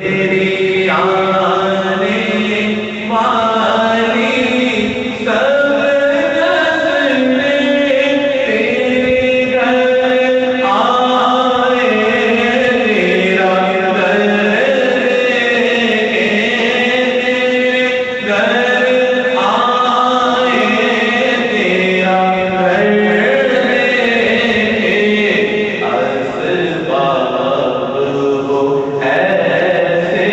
تیری آنے والی سب نسلیں تیرے گھر آئے، تیرا گھر گھر آئے، تیرا گھر اسباب ہو ایسے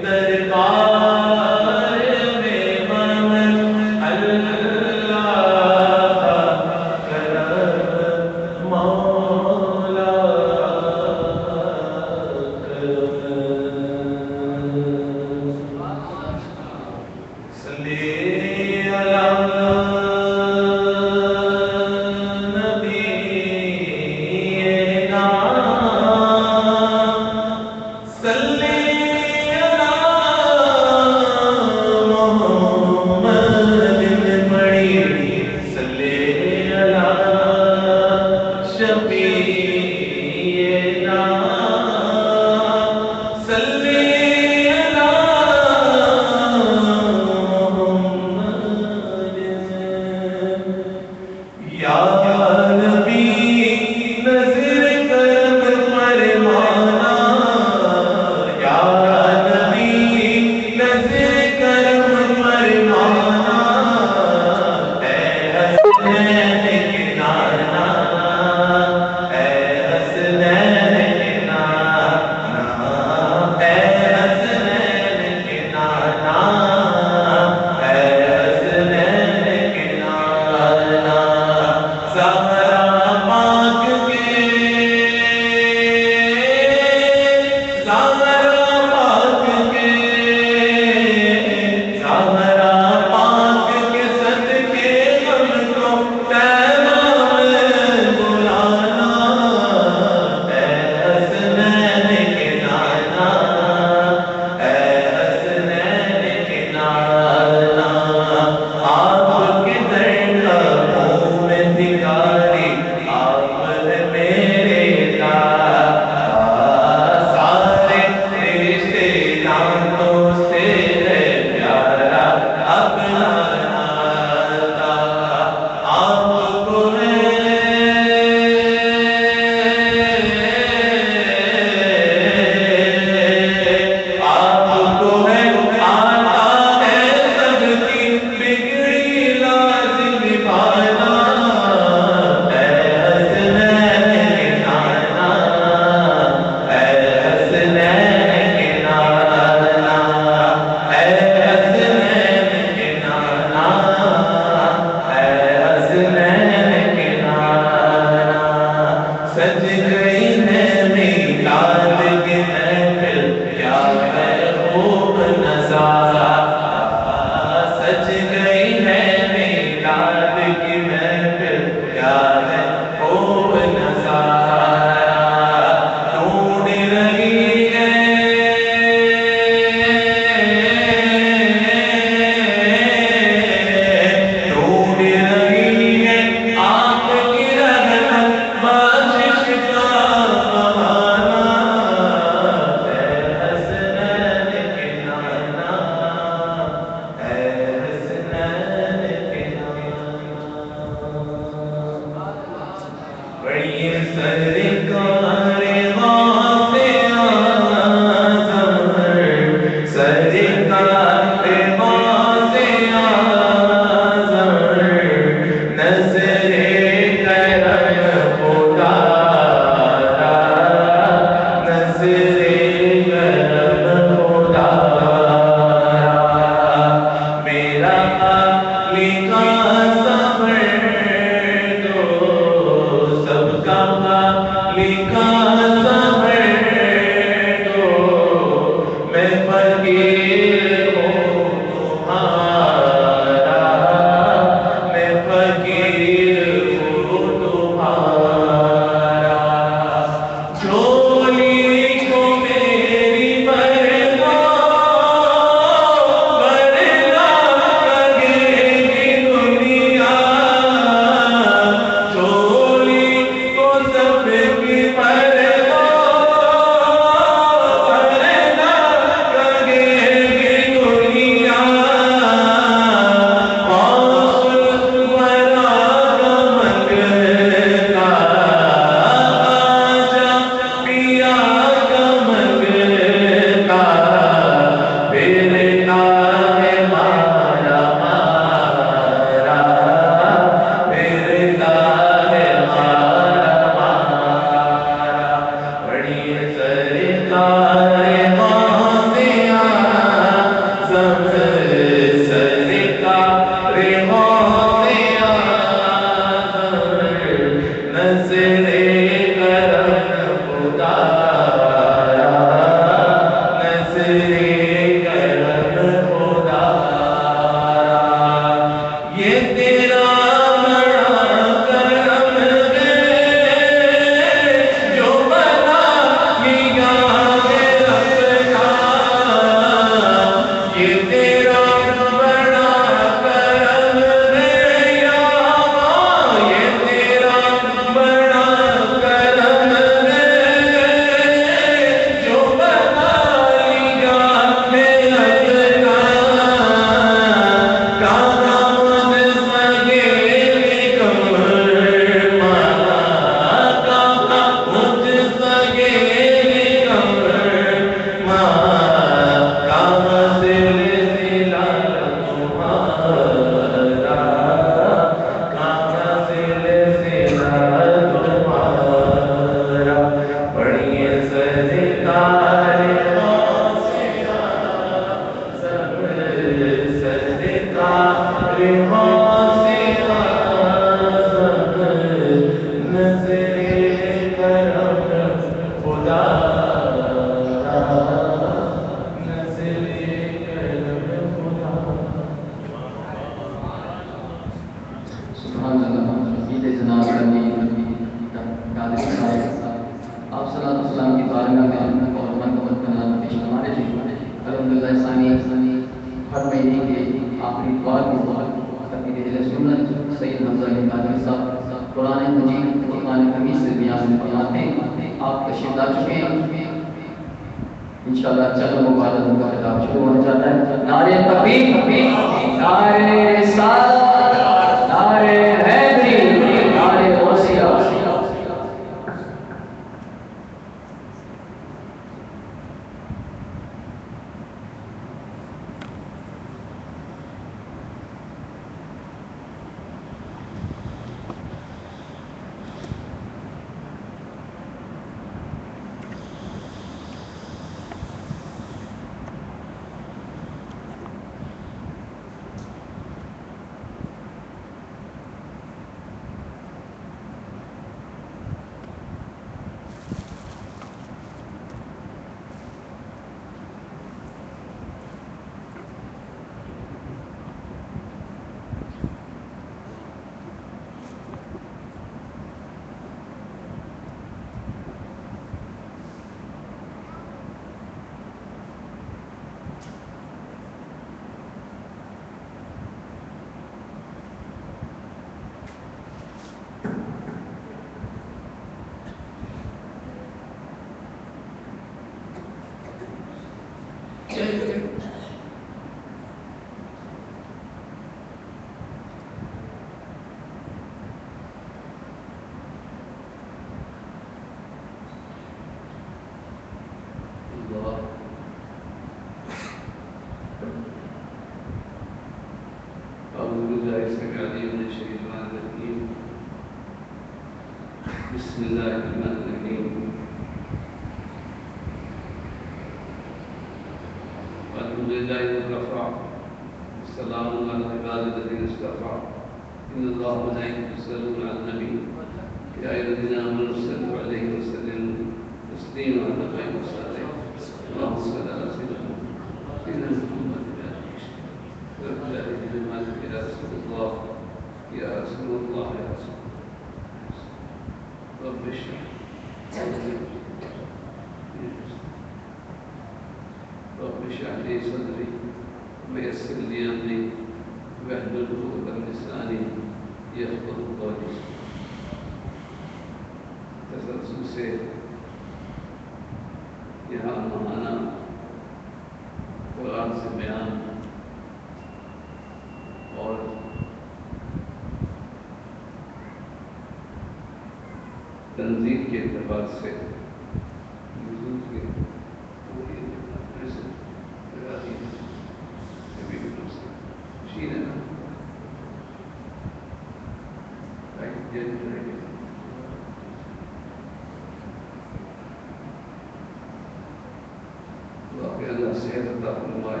واقعی اللہ صحت عطا فرمائے،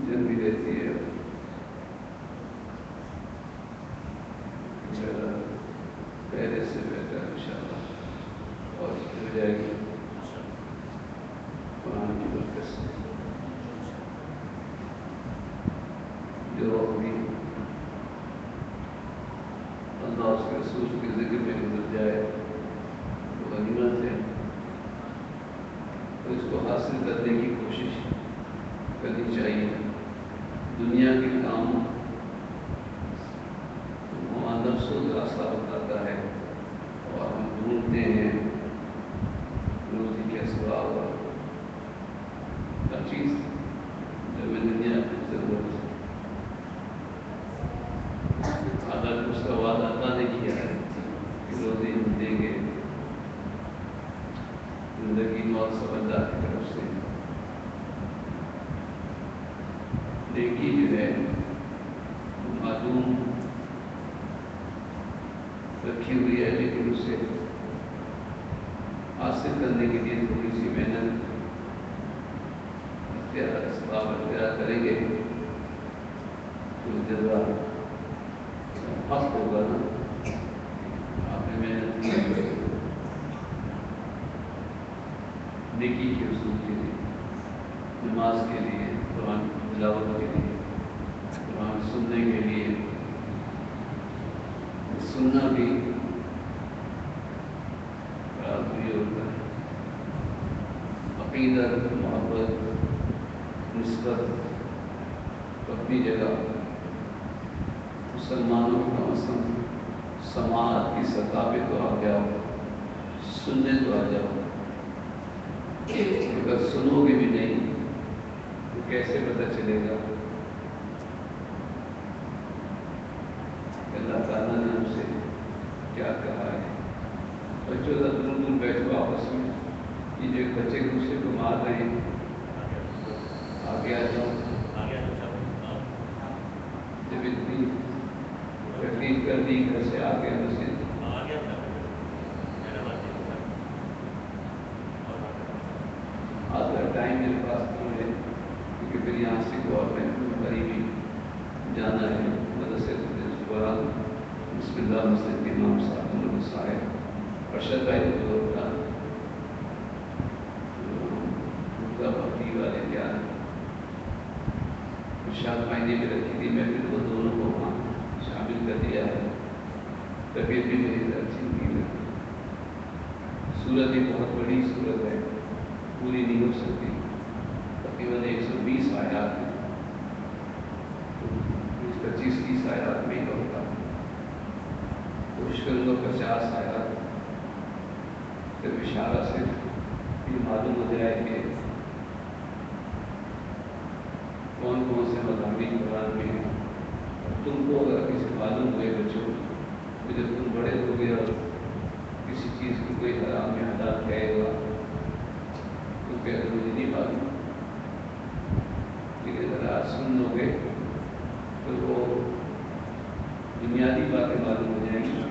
جن بھی رہتی ہے پہلے سے بہتر انشاءاللہ اور ہو جائے گی قرآن کی برکت سے۔ جو اپنی اللہ اس کے رسول کے ذکر میں گزر جائے وہ غنیمت ہے، تو اس کو حاصل کرنے کی کوشش کرنی چاہیے۔ دنیا کے کام ہمارا نفس و راستہ بتاتا ہے اور ہم ڈھونڈتے ہیں روزی کے اسباب اور ہر چیز جو میں دنیا کی ضرورت ہے۔ اگر اس کا وعدہ اللہ نے کیا ہے کہ روزی ہم دیں گے، زندگی موت سمجھدار کی طرف سے نیکی جو ہے معلوم رکھی ہوئی ہے، لیکن اسے حاصل کرنے کے لیے تھوڑی سی محنت اسباب اختیار کریں گے تو جزا حق ہوگا نا۔ آپ نے محنت کی نیکی کے اصول کے لیے، نماز کے لیے، قرآن تلاوت کے لیے، قرآن سننے کے لیے، سننا بھی یہ ہوتا ہے عقیدت، محبت، نسبت اپنی جگہ، مسلمانوں کا مثلا سماعت کی سطح پہ تو آ جاؤ، سننے تو آ جاؤ، اگر سنو گے بھی نہیں تو کیسے پتہ چلے گا کہ اللہ تعالیٰ نے ہم سے کیا کہا ہے۔ بچوں کا دور دور بیٹھو آپس میں، یہ جو ایک بچے دوسرے کو مار رہے ہیں، آگے آ جاؤ، جب اتنی تکلیف کر دی گھر سے آگے مسجد آدھا ٹائم میرے پاس کیوں ہے، کیونکہ پھر یہاں سے کو اور میں قریبی جانا ہے مدرسے قرآن بسم اللہ مسجد کے امام صاحب محمد صاحب ارشد بھائی جو ہوتا بھکتی والے کیا ارشاد بھائی نے بھی رکھی تھی، میں پھر وہ دونوں کو وہاں شامل کر دیا ہے۔ طبیعت بھی میری اچھی نہیں ہے، سورت بھی بہت بڑی سورت ہے، پوری نہیں ہو سکتی، تقریباً 120 آیات ہیں، 25-30 آیات میں ہی ہوتا ہے، کوشش کروں گا 50 آیات پھر اشارہ سے یہ معلوم ہو جائے کہ کون کون سے مضامین قرآن میں ہیں۔ تم کو اگر کسی معلوم ہوئے بچوں تو جب تم بڑے ہو گئے اور کسی چیز کی کوئی حرام یا حلال کہے گا تو کہہ دو مجھے نہیں معلوم، لیکن اگر آج سن لو گے تو وہ بنیادی باتیں معلوم ہو جائیں گی،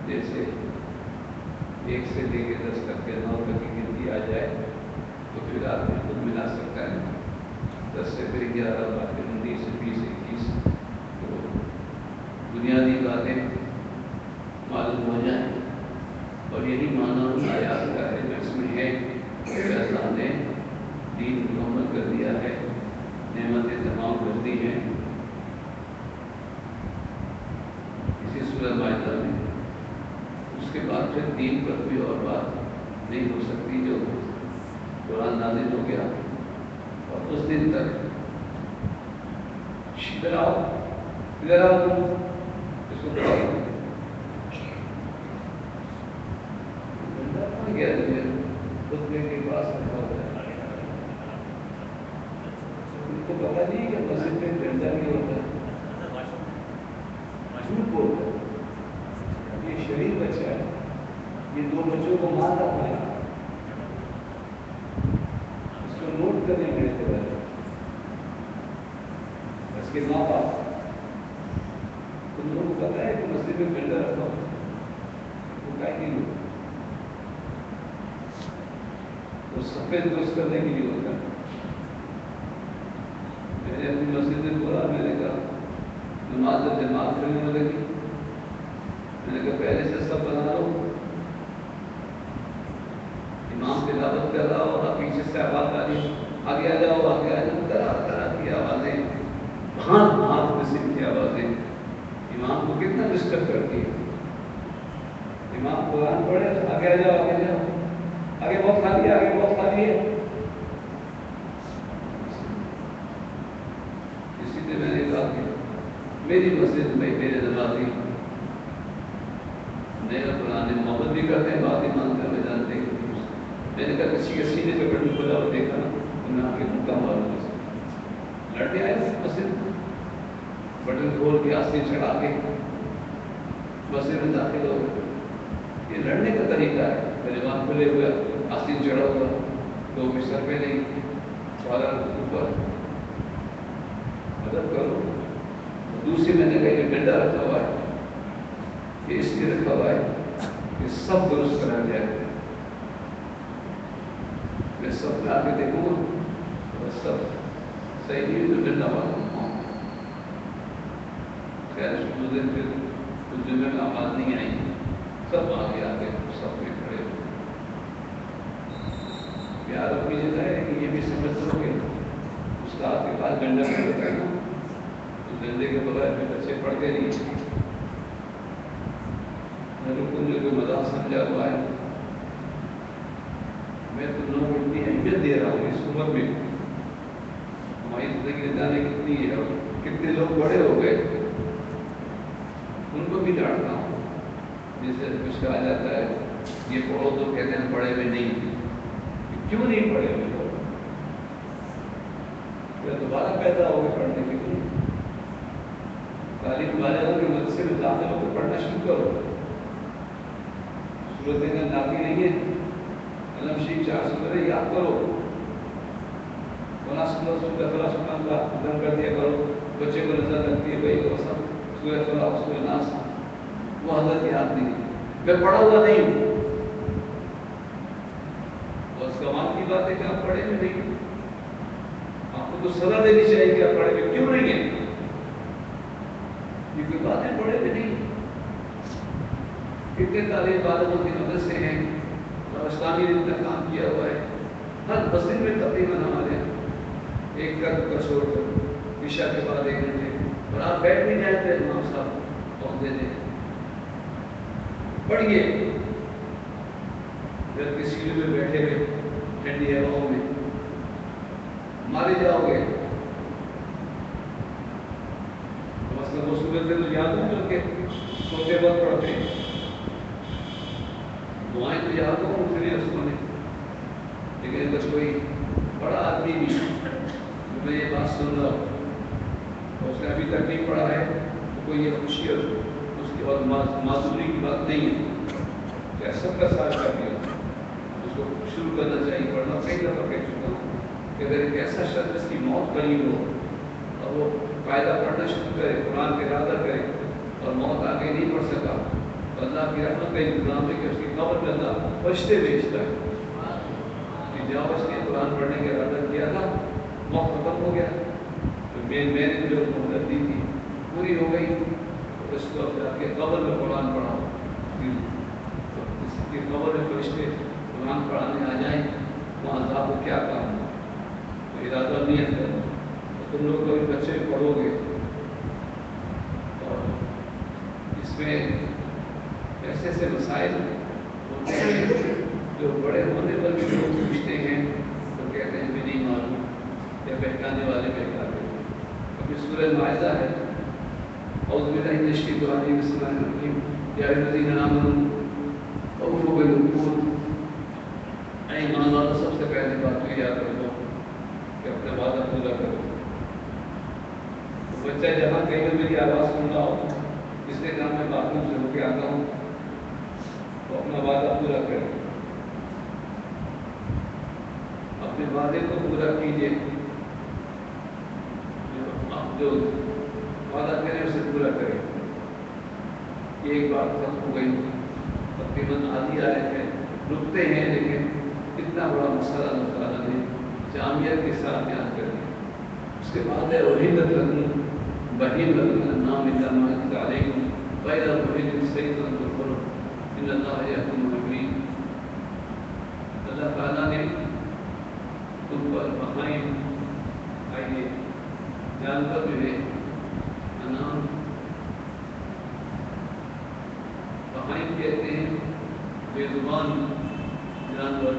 جیسے 1 سے لے کے 10 تک یا 9 تک کی گنتی آ جائے تو پھر آدمی خود ملا سکتا ہے، 10 سے پھر 11 باتیں 19 سے 20 21 تو بنیادی باتیں معلوم ہو جائیں، اور یہی معنی آیات کا ہے جو اس میں ہے کہ اللہ نے دین مکمل کر دیا ہے، نعمتیں تمام کر دی ہیں۔ اسی سورہ مائدہ میں اس کے بعد پھر دین پر کوئی اور بات نہیں ہو سکتی، جو قرآن نازل ہو گیا اور اس دن تک ادھر آؤ اس کو گیا خطبے کے پاس رکھا ہوتا ہے، ان کو پتا نہیں کہ مسجد میں ڈنڈا نہیں ہوتا ہے، جھوٹ بولتا ہے۔ یہ شریف بچہ ہے، یہ 2 بچوں کو مارتا پڑا، اس کو نوٹ کرنے میرے سے رہتا اس کے ماں باپ تم لوگوں کو پتا ہے کہ مسجد میں ڈنڈا رکھا ہوتا ہے، وہ کہیں نہیں ہوتا سفید درست کرنے کے لیے ہوتا ہے. میں نے اپنی مسجد میں بولا, میں نے کہا نماز جماعت کرنے لگی, میں نے کہا پہلے سے سب بنا لو, امام تلاوت کر رہا ہوگا, پیچھے سے آواز آ رہی, آگے آ جاؤ آگے آ جاؤ, طرح طرح کی آوازیں, ہاتھ قسم کی آوازیں امام کو کتنا ڈسٹرب کرتی ہے. امام قرآن پڑھے, آگے آ جاؤ آگے جاؤ, آگے بہت خالی ہے, آگے بہت خالی ہے. اسی لیے میں نے کہا کہ میری مسجد میں میرے نمازی میرا قرآن محبت بھی کرتے ہیں, بات ہی مانتے ہوئے جانتے ہیں. میں نے کہا کسی کے سینے سے بٹن کھلا اور دیکھا نا, انہیں آ کے مکہ مارا, لڑنے آئے مسجد, بٹن کھول کے آستین چڑھا کے مسجد میں داخل ہو گئے. یہ لڑنے کا طریقہ ہے. پہلوان کھلے ہوئے, آستین چڑھا ہوا, لوگ بھی سر پہ نہیں, سوالہ اوپر, مدد کرو. دوسری میں نے کہا کہ ڈنڈا رکھا ہوا ہے, یہ اس لیے رکھا ہوا ہے کہ سب درست کرا جائے. میں سب لا کے دیکھوں گا, بس سب صحیح نہیں تو ڈنڈا ماروں. خیر اس دن پھر کچھ جمعے میں آواز نہیں آئی, سب آگے آگے سب میں کھڑے ہوئے. پیار اپنی جگہ ہے کہ یہ بھی سمجھ لو کہ استاد کے پاس ڈنڈا نہیں ہوتا ہے نا, تو ڈنڈے کے بغیر میں بچے پڑھتے نہیں. بالکل جو کوئی مذاق سمجھا ہوا ہے, میں تو لوگوں کو اتنی اہمیت دے رہا ہوں اس عمر میں. ہماری زندگی نہ جانے کتنی ہے, اور کتنے لوگ بڑے ہو گئے, ان کو بھی ڈانٹتا ہوں. جیسے کچھ کہا جاتا ہے یہ پڑھو تو کہتے ہیں پڑھے ہوئے نہیں. کیوں نہیں پڑھے ہوئے لوگ؟ پھر دوبارہ پیدا ہو گئے پڑھنے کے لیے. تعلیم والوں کے مدرسے میں داخل ہو کے پڑھنا شروع کرو. صورتیں نافی نہیں ہے, علم شریف 4 سورتیں یاد کرو, سنان کا ختم کر دیا کرو. بچے کو نظر لگتی ہے بھائی وہ سب سورہ فلاح سورہ ناس, وہ حضرت یاد نہیں. میں پڑھا ہوا نہیں ہوں, اور کمال کی بات ہے کہ آپ پڑھے میں نہیں. آپ کو تو سزا دینی چاہیے کہ آپ پڑھے میں کیوں نہیں ہیں. یہ کوئی باتیں پڑھے میں نہیں. کتنے طالب علموں کے مدرسے ہیں اور اسلامی دن کا کام کیا ہوا ہے. ہر مسجد میں تقریباً ہمارے ایک کا چھوڑ کر عشاء کے بعد 1 گھنٹے, اور آپ بیٹھ نہیں جاتے امام صاحب پہنچ دیتے پڑھیے. جب کسی میں بیٹھے ہوئے ٹھنڈی ہواؤں میں مارے جاؤ گے, مثلا وہ صورتیں تو یاد ہوں جو کہ سوتے وقت پڑھتے ہیں, دعائیں تو یاد ہوں اٹھنے اس کو نہیں. لیکن اگر کوئی بڑا آدمی بھی میں یہ بات سن رہا ہوں اور اس نے ابھی تک نہیں پڑھا ہے, تو کوئی یہ خوشی اور اس کی اور معذوری کی بات نہیں ہے کہ سب کا ساتھ کر دیا. اس کو شروع کرنا چاہیے پڑھنا. کئی دفعہ کہہ چکا ہوں کہ اگر ایک ایسا شخص جس کی موت قریب ہو اور وہ قاعدہ پڑھنا شروع کرے, قرآن کا ارادہ کرے, اور موت آگے نہیں پڑھ سکا, تو اللہ کی رحمت کا انتظام ہے کہ اس کی قبر میں اللہ فرشتے بھیجتا ہے کہ جاؤ اس نے قرآن پڑھنے کا ارادہ کیا تھا, موت ختم ہو گیا, تو میں نے جو مہلت دی تھی پوری ہو گئی, تو اس کو جا کے قبر میں قرآن پڑھاؤ. اس کی قبر میں فرشتے قرآن پڑھانے آ جائیں, وہاں صاحب کو کیا کام ہے. تو ارادہ نیت کرو, تم لوگ کبھی بچے پڑھو گے, اور اس میں ایسے ایسے مسائل ہوتے ہیں جو بڑے ہونے پر بھی لوگ پوچھتے ہیں تو کہتے ہیں ہمیں نہیں معلوم, یا بہکانے والے بہکاتے ہیں. ابھی سورہ مائدہ ہے, اعوذ باللہ من الشیطان الرجیم, بسم اللہ الرحمن الرحیم, یا ایھا الذین آمنوا اوفوا بالعقود. اے ایمان والو, سب سے پہلی بات تو یاد رکھو کہ اپنا وعدہ پورا کرو. بچہ جہاں کہیں پر میری آواز سن رہا ہو, اس نے کہا میں بات روم سے ہو کے آتا ہوں, تو اپنا وعدہ پورا کرے, اپنے وعدے کو پورا کیجیے. آپ جو وعدہ کریں اسے پورا کریں. یہ ایک بات ختم ہو گئی, تقریباً آدھی آئے ہیں, رکتے ہیں لیکن کتنا بڑا مسئلہ اللہ تعالیٰ نے جامعیت کے ساتھ بیان کر دیا. اس کے بعد ہے وحیدت لکم بہین لکم نام اللہ مالک علیکم غیر وحید سید الفر ان اللہ یحکم بالعدل. اللہ تعالیٰ نے تم پر بہائم آئیے جانور جو ہے انعام بہائم کہتے ہیں بے زبان جانور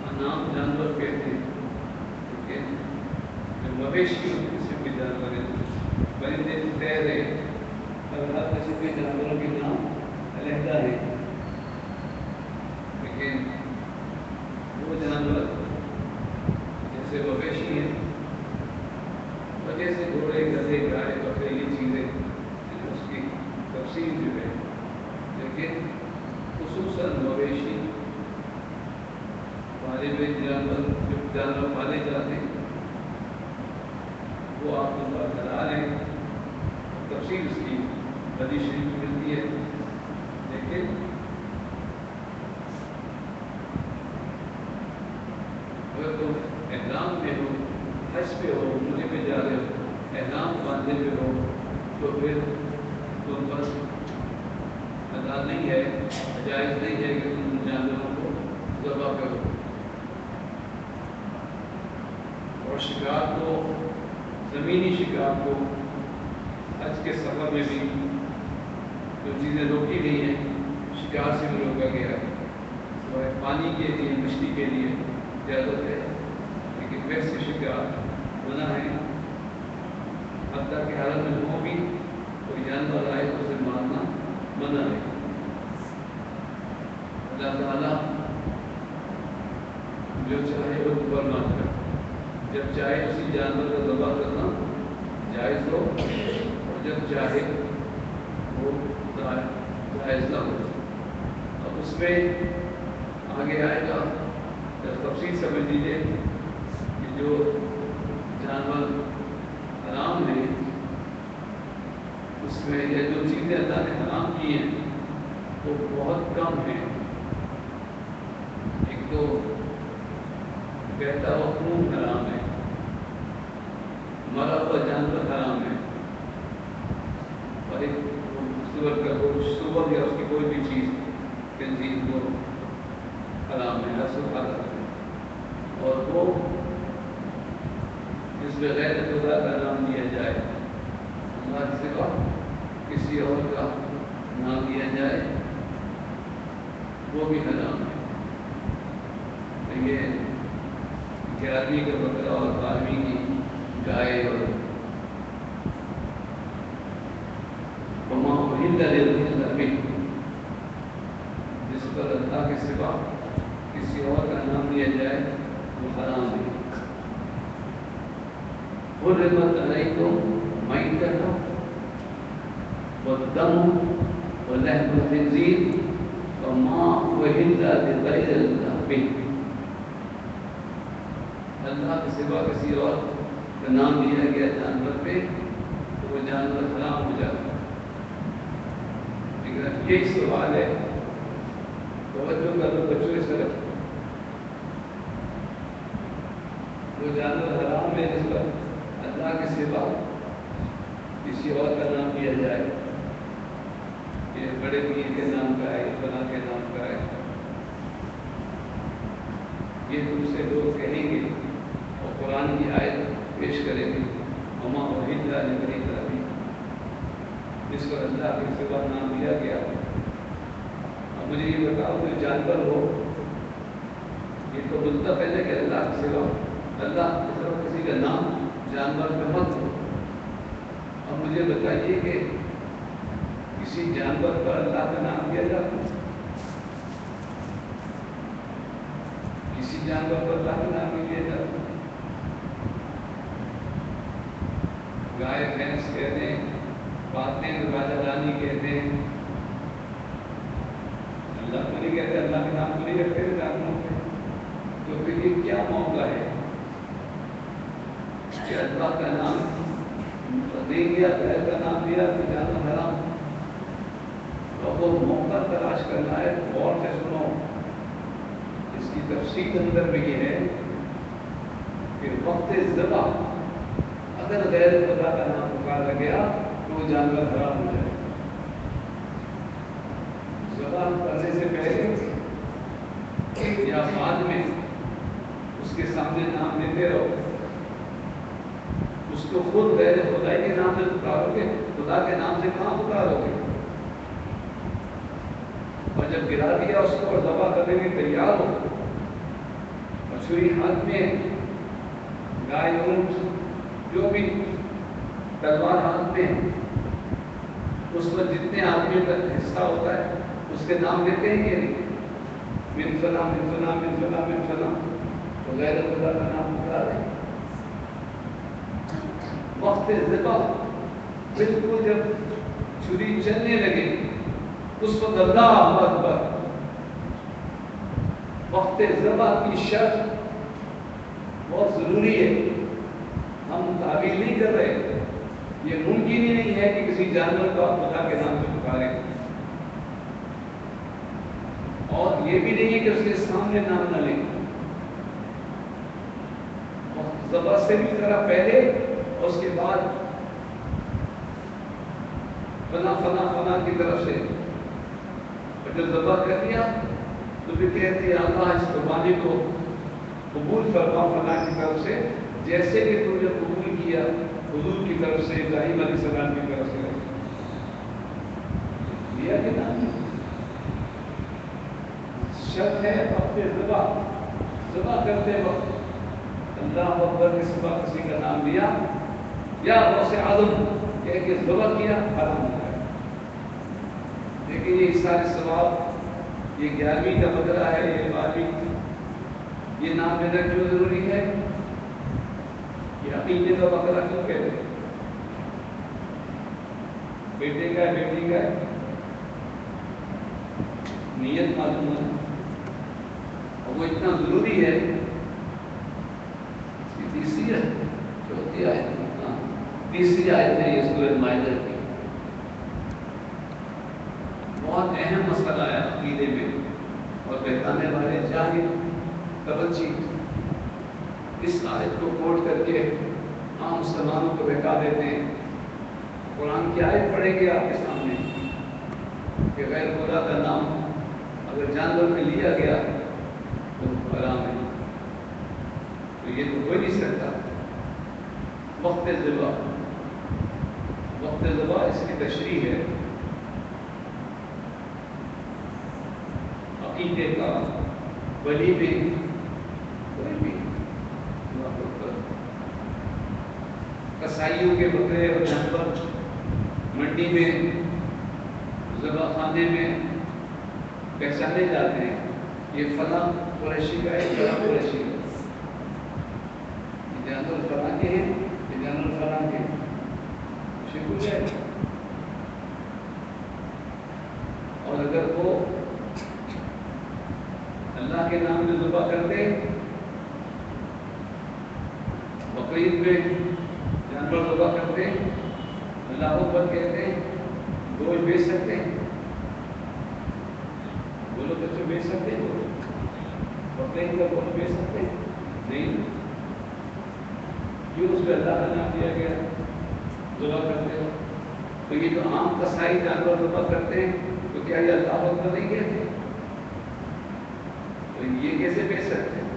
انعام جانور کہتے ہیں. ٹھیک ہے جو مویشی قسم کے جانور ہیں پرندے خیر ہے اور ہر قسم کے جانوروں کے نام علیحدہ ہے. لیکن وہ جانور جیسے مویشی ہیں اور جیسے گھوڑے گدھے گائے بکرے یہ چیزیں اس کی تفصیل جو ہے. لیکن خصوصاً مویشی پالے ہوئے جانور جو جانور پالے جاتے ہیں وہ آپ کو برقرار ہیں. تفصیل اس کی حدیث شریف میں ملتی ہے. لیکن اگر تم احرام میں ہو حج پہ ہو عمرے پہ جا رہے ہو احرام باندھے پہ ہو تو پھر تم پر ادا نہیں ہے جائز نہیں ہے کہ تم جانوروں کو ذبح کرو. اور شکار کو زمینی شکار کو حج کے سفر میں بھی جو چیزیں روکی گئی ہیں شکار سے بھی روکا گیا ہے. پانی کے لیے مچھلی کے لیے اجازت ہے لیکن ویسے شکار منع ہے. حتیٰ کہ حالت میں ہو بھی کوئی جانور آئے تو اسے مارنا منع ہے. اللہ تعالیٰ جو چاہے وہ فرما کر جب چاہے اسی جانور کا ذبح کرنا جائز ہو اور جب چاہے وہ جائز نہ ہو. اب اس میں آگے آئے گا تفصیل سمجھ لیجیے کہ جو جانور حرام ہیں اس میں یا جو چیزیں اللہ نے حرام کی ہیں وہ بہت کم ہیں. ایک تو بہتا ہوا خون حرام ہے, مرا ہوا جانور حرام ہے, اور ایک سور کا گوشت سور یا اس کی کوئی بھی چیز تنظیم کو حرام ہے, ہر سب حرام ہے. اور وہ جس میں غیر خدا کا نام لیا جائے اللہ کے سوا کسی اور کا نام لیا جائے وہ بھی حرام ہے. یہ 11ویں کا بکرا اور 12ویں کی گائے اور وما أهل لغير به جس پر اللہ کے سوا کسی اور کا نام لیا جائے وہ حرام ہے. حرمت علیکم میتۃ والدم ولحم الخنزیر وما أهل لغیر اللہ به. اللہ کے سوا کسی اور کا نام لیا گیا جانور پہ تو وہ جانور حرام ہو جاتا ہے. لیکن یہی سوال ہے, توجہ کر لو بچوں اس طرف, وہ جانور حرام ہے جس پر اللہ کے سوا کسی اور کا نام لیا جائے, یہ بڑے پیر کے نام کا ہے, فلاں کے نام کا ہے, یہ تم سے لوگ کہیں گے اور قرآن کی آیت پیش کریں گے وما أهل لغير الله جس پر اللہ کے سوا نام لیا گیا. اب مجھے یہ بتاؤ کہ جانور ہو یہ تو مطلب ہے کہ اللہ کے سوا اللہ کی طرف کسی کا نام جانور پہ مت ہو. اب مجھے بتائیے کہ کسی جانور پر اللہ کا نام لیا جاتا ہے, کسی جانور پر اللہ کا نام نہیں لیا جاتا. گائے بھینس کہتے ہیں, باتیں راجا رانی کہتے ہیں, اللہ کو نہیں کہتے, اللہ کے نام کو نہیں رکھتے جانوروں پہ. تو پھر یہ کیا موقع ہے کہ اللہ کا نام نہیں لیا, غیر کا نام لیا تو جانور حرام. اور وہ موقع تلاش کرنا ہے. غور سے سنو, اس کی تفصیل اندر میں یہ ہے کہ وقت ذبح اگر غیر خدا کا نام پکارا گیا تو وہ جانور حرام ہو جائے. ذبح کرنے سے پہلے یا بعد میں اس کے سامنے نام لیتے رہو. اس کو خود غیر خدائی کے نام سے پکارو گے, خدا کے نام سے کہاں پکارو گے؟ اور جب گرا دیا اس کو اور ذبح کرنے میں تیار ہو اور چھری ہاتھ میں, گائے اونٹ جو بھی, تلوار ہاتھ میں, اس میں جتنے آدمیوں کا حصہ ہوتا ہے اس کے نام لیتے ہیں کہ نہیں؟ من فلاں من فلاں من فلاں من فلاں, تو غیر خدا کا نام پکارا ہے. وقت ذبح بالکل جب چھری چلنے لگے اس وقت اللہ اکبر. وقت ذبح کی شرط بہت ضروری ہے. ہم تعبیر نہیں کر رہے, یہ ممکن ہی نہیں ہے کہ کسی جانور کو آپ خدا کے نام سے پکاریں, اور یہ بھی نہیں ہے کہ اس کے سامنے نام نہ لیں. ذبح سے بھی ذرا پہلے اور اس کے بعد فلاں فلاں فلاں کی طرف سے, اور جب ذبح کر دیا تو پھر کہتے ہیں اللہ اس قربانی کو قبول فرما فلاں کی طرف سے, جیسے کہ تو نے قبول کیا حضور کی طرف سے, ابراہیم علیہ السلام کی طرف سے دیا کہ نام. شرط ہے وقت ذبح کرتے وقت اللہ اکبر کے سوا کسی کا نام لیا یا غوث اعظم کہہ کے ذبح کیا, حرام ہو جائے. لیکن یہ سارے ثواب, یہ 11ویں کا بکرا ہے, یہ 12ویں, یہ نام لینا کیوں ضروری ہے؟ یہ عقیدے کا بکرا کیوں کہتے ہیں؟ بیٹے کا ہے, بیٹی کا ہے, نیت معلوم ہے. اور وہ اتنا ضروری ہے. تیسری چوتھی آیت, تیسری آیت ہے یہ سورۃ مائدہ کی. بہت اہم مسئلہ ہے عقیدے میں, اور بہتانے والے جاہل توجہ اس آیت کو کوٹ کر کے عام مسلمانوں کو بہکا دیتے ہیں. قرآن کی آیت پڑھیں گے آپ کے سامنے کہ غیر خدا کا نام اگر جانور میں لیا گیا تو حرام ہے. تو یہ تو ہو نہیں سکتا. وقت ذبح اس کی تشریح ہے. عقیدے کا ولی میں کوئی بھی کسائیوں کے بکرے اور جانور منڈی میں, ذبح خانے میں پہچانے جاتے ہیں, یہ فلاں قریشی کا ہے, فلاں قریشی کا, یہ جانور فلاں کے ہیں, یہ جانور فلاں کے ہیں. شکر ہے. اور اگر وہ اللہ کے نام میں ذبح کرتے, بقرعید میں جانور ذبح کرتے, اللہ اکبر کہتے, گوشت بیچ سکتے ہیں, بولو بچوں بیچ سکتے ہیں, بقرعید کا گوشت بیچ سکتے ہیں نہیں. کیوں اس پہ اللہ کا نام دیا گیا ذبح کرتے ہو؟ تو یہ جو عام کسائی جانور ذبح کرتے ہیں تو کیا یہ اللہ اکبر نہیں کہتے؟ تو یہ کیسے بیچ سکتے ہیں؟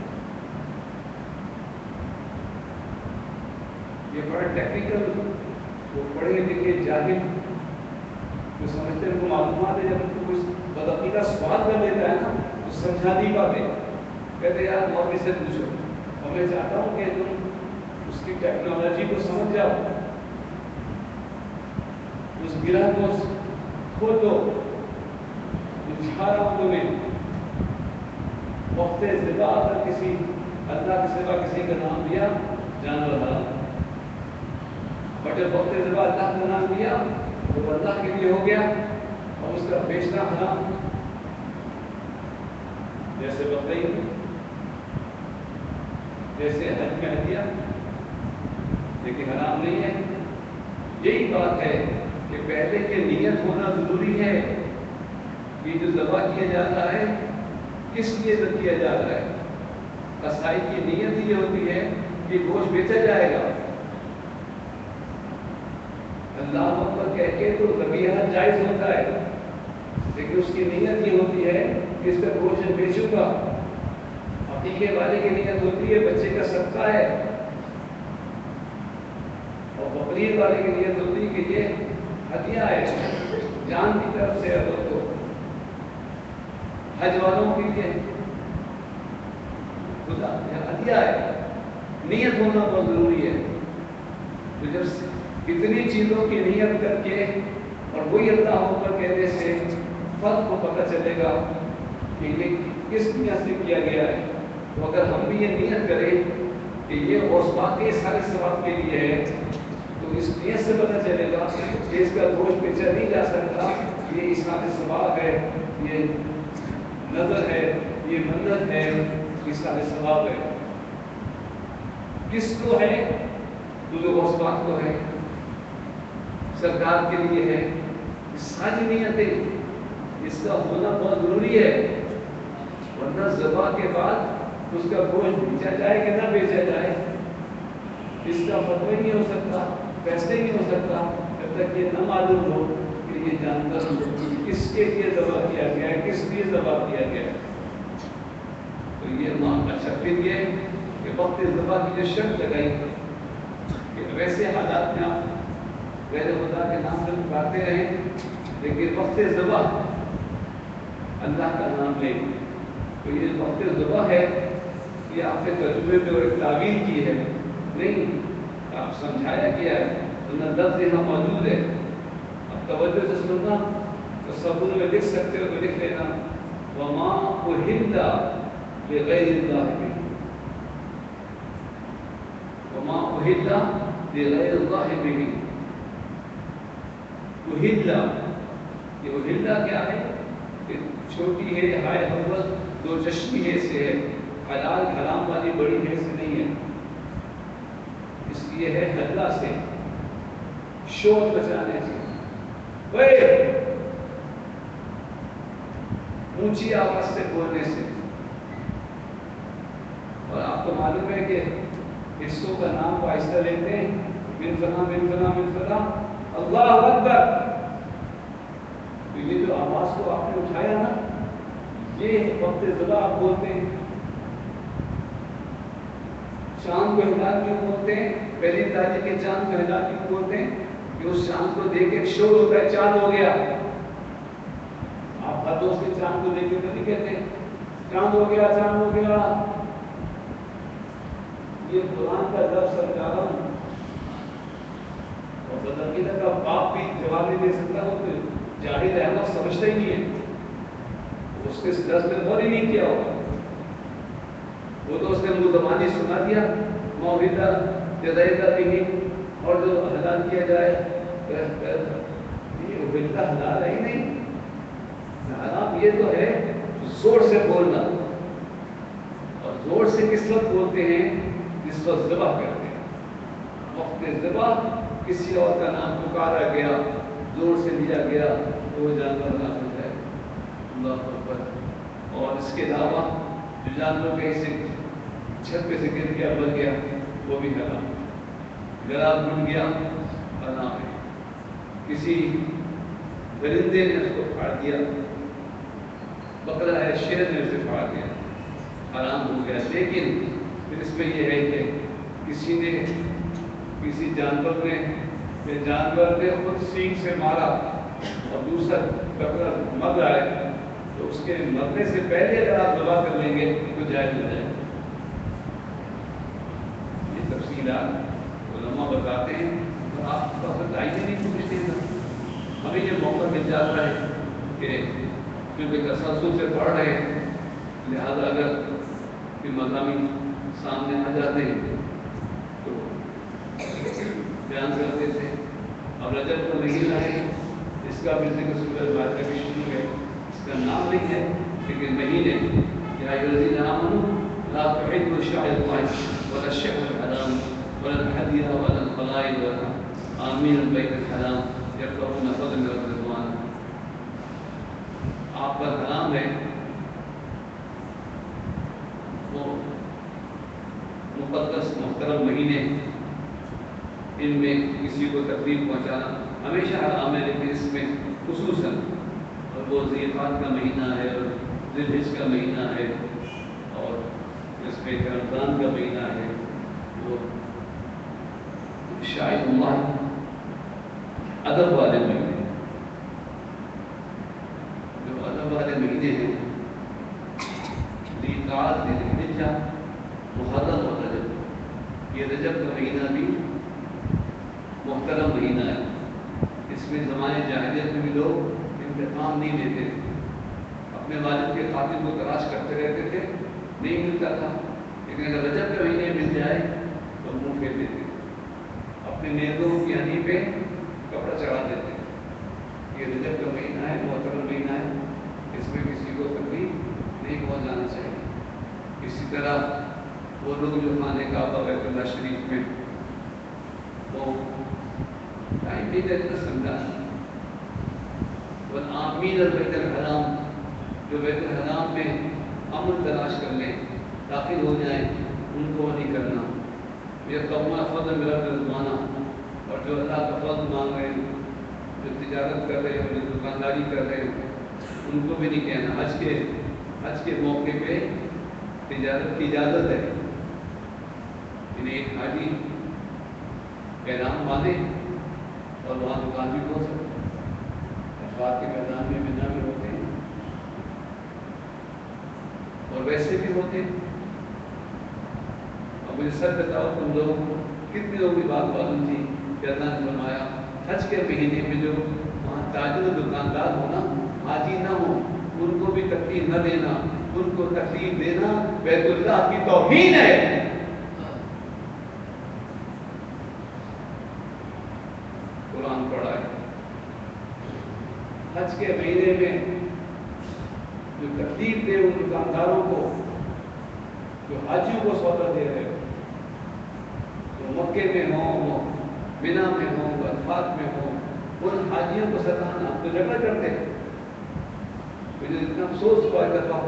یہ بڑا ٹیکنیکل, وہ پڑھے لکھے جاہل جو سمجھتے ہیں, ان کو معلومات ہے, جب ان کو کچھ بدعقیدہ سوال کر لیتا ہے نا تو سمجھا نہیں پاتے. کہتے یار مولوی سے پوچھو, اور میں چاہتا ہوں کہ تم اس کی ٹیکنالوجی کو سمجھ جاؤ, اس گرہ کو کھودو. رہا ہوں تمہیں وقت ذبح اگر کسی اللہ کے سوا کسی کا نام لیا جانور حرام, اور جب وقت ذبح اللہ کا نام لیا تو اللہ کے لیے ہو گیا, اور اس کا بیچنا حرام. جیسے بقرعید, جیسے حج میں ہدیہ, لیکن حرام نہیں ہے. یہی بات ہے کہ پہلے کی نیت ہونا ضروری ہے. یہ جو ذبح کیا جاتا ہے کس لیے تو کیا جا رہا ہے؟ قصائی کی نیت یہ ہوتی ہے کہ گوشت بیچا جائے گا. اللہ اکبر کہہ کے تو ذبیحہ جائز ہوتا ہے، لیکن اس کی نیت یہ ہوتی ہے کہ اس کا گوشت بیچوں گا. عقیقے والے کی نیت ہوتی ہے بچے کا صدقہ ہے، اور بقرعید والے کی نیت ہوتی ہے کہ یہ ہدیہ ہے جان کی طرف سے اللہ کو. حج والوں کے لیے خدا ہدیہ ہے. نیت ہونا بہت ضروری ہے. تو جب اتنی چیزوں کی نیت کر کے اور وہی اللہ ہو کر کہنے سے فرق کو پتہ چلے گا کہ یہ کس نیت سے کیا گیا ہے. تو اگر ہم بھی یہ نیت کریں کہ یہ اوسبا کے سارے ثواب کے لیے ہے، تو اس نیت سے پتہ چلے گا کہ اس کا گوشت بیچا نہیں جا سکتا. یہ اس سارے ثواب ہے، یہ نظر ہے، یہ منت ہے، یہ سارے ثواب ہے. کس کو ہے؟ تو جو اوسبا کو ہے، سرکار کے لیے ہے. ساری نیتیں اس کا ہونا بہت ضروری ہے، ورنہ ذبح کے بعد اس کا گوشت بیچا جائے کہ نہ بیچا جائے اس کا فتویٰ ہی نہیں ہو سکتا، فیصلہ ہی نہیں ہو سکتا جب تک یہ نہ معلوم ہو کہ یہ جانور کس کے لیے ذبح کیا گیا ہے، کس لیے ذبح کیا گیا ہے. تو یہ اچھا پھر یہ کہ وقت ذبح کی جو شرط لگائی کہ ویسے حالات میں آپ غیر خدا کے نام سے پکارتے رہیں، لیکن وقت ذبح اللہ کا نام لیں. تو یہ وقت ذبح ہے، یہ آپ کے تجربے میں اور ایک تعویل کی ہے نہیں، آپ سمجھایا کیا ہے. تو لفظ یہاں موجود ہے، اب توجہ سے سننا. تو صبر میں لکھ سکتے ہو تو لکھ لینا وما اہل لغیر اللہ بہ، وما اہل لغیر اللہ بہ. اہل، یہ اہل کیا ہے؟ کہ چھوٹی ہے، ہائے حضرت دو چشمی ہے سے ہے، حلال حرام والی بڑی ہے سے نہیں ہے. اس لیے ہے حلہ سے، شور بچانے سے، اونچی آواز سے بولنے سے. اور آپ کو معلوم ہے کہ حصوں کا نام کو آہستہ لیتے ہیں، من فلاں من فلاں من فلاں، اللہ اکبر. تو یہ جو آواز کو آپ نے اٹھایا نا، یہ وقت ذبح آپ بولتے ہیں. چاند کو ہلا کیوں بولتے ہیں؟ پہلی تاریخ کے چاند کو ہلا کیوں بولتے ہیں؟ کہ اس چاند کو دیکھ کے شور ہوتا ہے چاند ہو گیا. آپ ہر دوست کے چاند کو دیکھ کے تو نہیں کہتے چاند ہو گیا چاند ہو گیا. یہ قرآن کا لفظ سرکاروں اور بدعقیدہ کا باپ بھی جواب نہیں دے سکتا. وہ تو جاہل ہے، وہ سمجھتا ہی نہیں ہے، اس کے دس میں غور ہی نہیں کیا ہوگا. وہ تو اس نے منہ زبانی سنا دیا موحدہ جزائدہ بھی، اور جو حلال کیا جائے یہ وحدہ حلال ہے ہی نہیں. حرام یہ تو ہے زور سے بولنا، اور زور سے کس وقت بولتے ہیں؟ جس وقت ذبح کرتے ہیں. وقت ذبح کسی اور کا نام پکارا گیا، زور سے لیا گیا تو وہ جانور نہ ہو جائے. اللہ اکبر. اور اس کے علاوہ جو جانور کہیں سے چھت پہ سے گر گیا بل گیا وہ بھی حرام. گلا بن گیا حرام ہے. کسی درندے نے اس کو پھاڑ دیا، بکرا ہے شیر نے اسے پھاڑ دیا، حرام ہو گیا. لیکن پھر اس میں یہ ہے کہ کسی نے کسی جانور نے خود سینگ سے مارا اور دوسرا بکرا مر رہا ہے، تو اس کے مرنے سے پہلے اگر آپ ذبح کر لیں گے تو جائز ہو جائے. یہ تفصیلات علماء بتاتے ہیں، تو آپ کا بتائیے نہیں پوچھتے ہیں. ہمیں یہ موقع مل جاتا ہے کہ کیونکہ تسلسل سے پڑھ رہے ہیں، لہذا اگر کوئی مضامین سامنے آ جاتے ہیں تو بیان کرتے تھے. اب رجب کا مہینہ ہے، اس کا بھی ذکر سورۃ فاتحہ بھی شروع ہے. اس کا نام نہیں ہے لیکن مہینے یا الذین آمنوا لا تحلوا شعائر اللہ ولا الشهر الحرام ولا الهدي ولا القلائد ولا آمین البیت الحرام یبتغون فضلا ورضوان. آپ پر حرام ہے مقدس محترم مہینے، ان میں کسی کو تکلیف پہنچانا ہمیشہ حرام ہے، لیکن اس میں خصوصاً وہ ذی القعدہ کا مہینہ ہے اور ذی الحجہ کا مہینہ ہے اور اس میں رمضان کا مہینہ ہے، وہ شاید اللہ ادب والے مہینے، جو ادب والے مہینے ہیں، ذی القعدہ، ذی الحجہ، محرم اور رجب، یہ رجب کا مہینہ بھی محترم مہینہ ہے۔ اس میں زمانے جاہلیت میں بھی لوگ انتقام نہیں لیتے تھے، اپنے والد کے قاتل کو تلاش کرتے رہتے تھے، نہیں ملتا تھا، لیکن اگر رجب کے مہینے مل جائے تو منہ پھیر دیتے تھے، اپنے نیزوں کی ہنی پہ کپڑا چڑھا دیتے تھے۔ یہ رجب کا مہینہ ہے، محترم مہینہ ہے، اس میں کسی کو تکلیف نہیں پہنچانا چاہیے۔ اسی طرح وہ لوگ جو خانہ کعبہ بیت اللہ شریف میں وہ ٹائم نہیں دیتے سمجھا، والآمین البیت الحرام، جو بیت الحرام میں امن تلاش کر لیں، داخل ہو جائیں، ان کو نہیں کرنا۔ یہ قوما فضل میرا رضوانہ، اور جو اللہ کا فضل مانگ رہے ہیں، جو تجارت کر رہے ہیں، جو دکانداری کر رہے ہیں، ان کو بھی نہیں کہنا۔ حج کے موقع پہ تجارت کی اجازت ہے، انہیں ایک حاجی احرام باندھے اور وہاں دکان بھی کھول سکتے ہیں، عرفات کے میدان میں منا بھی ہوتے ہیں اور ویسے بھی ہوتے ہیں۔ اور مجھے سب بتاؤ تم لوگوں کو کتنے لوگوں کی بات معلوم تھی کہ اللہ نے فرمایا حج کے مہینے میں جو وہاں تاجر و دکاندار ہونا، حاجی نہ ہو، ان کو بھی تکلیف نہ دینا، ان کو تکلیف دینا بیت اللہ کی توہین ہے۔ قرآن پڑھا ہے، حج کے مہینے میں جو تکلیف دے ان دکانداروں کو جو حاجیوں کو سودا دے رہے ہو، جو مکے میں ہوں، مینا میں ہوں، عرفات میں ہوں، ان حاجیوں کو ستانا تو جھگڑا کرتے ہیں۔ مجھے اتنا افسوس ہوا ایک دفعہ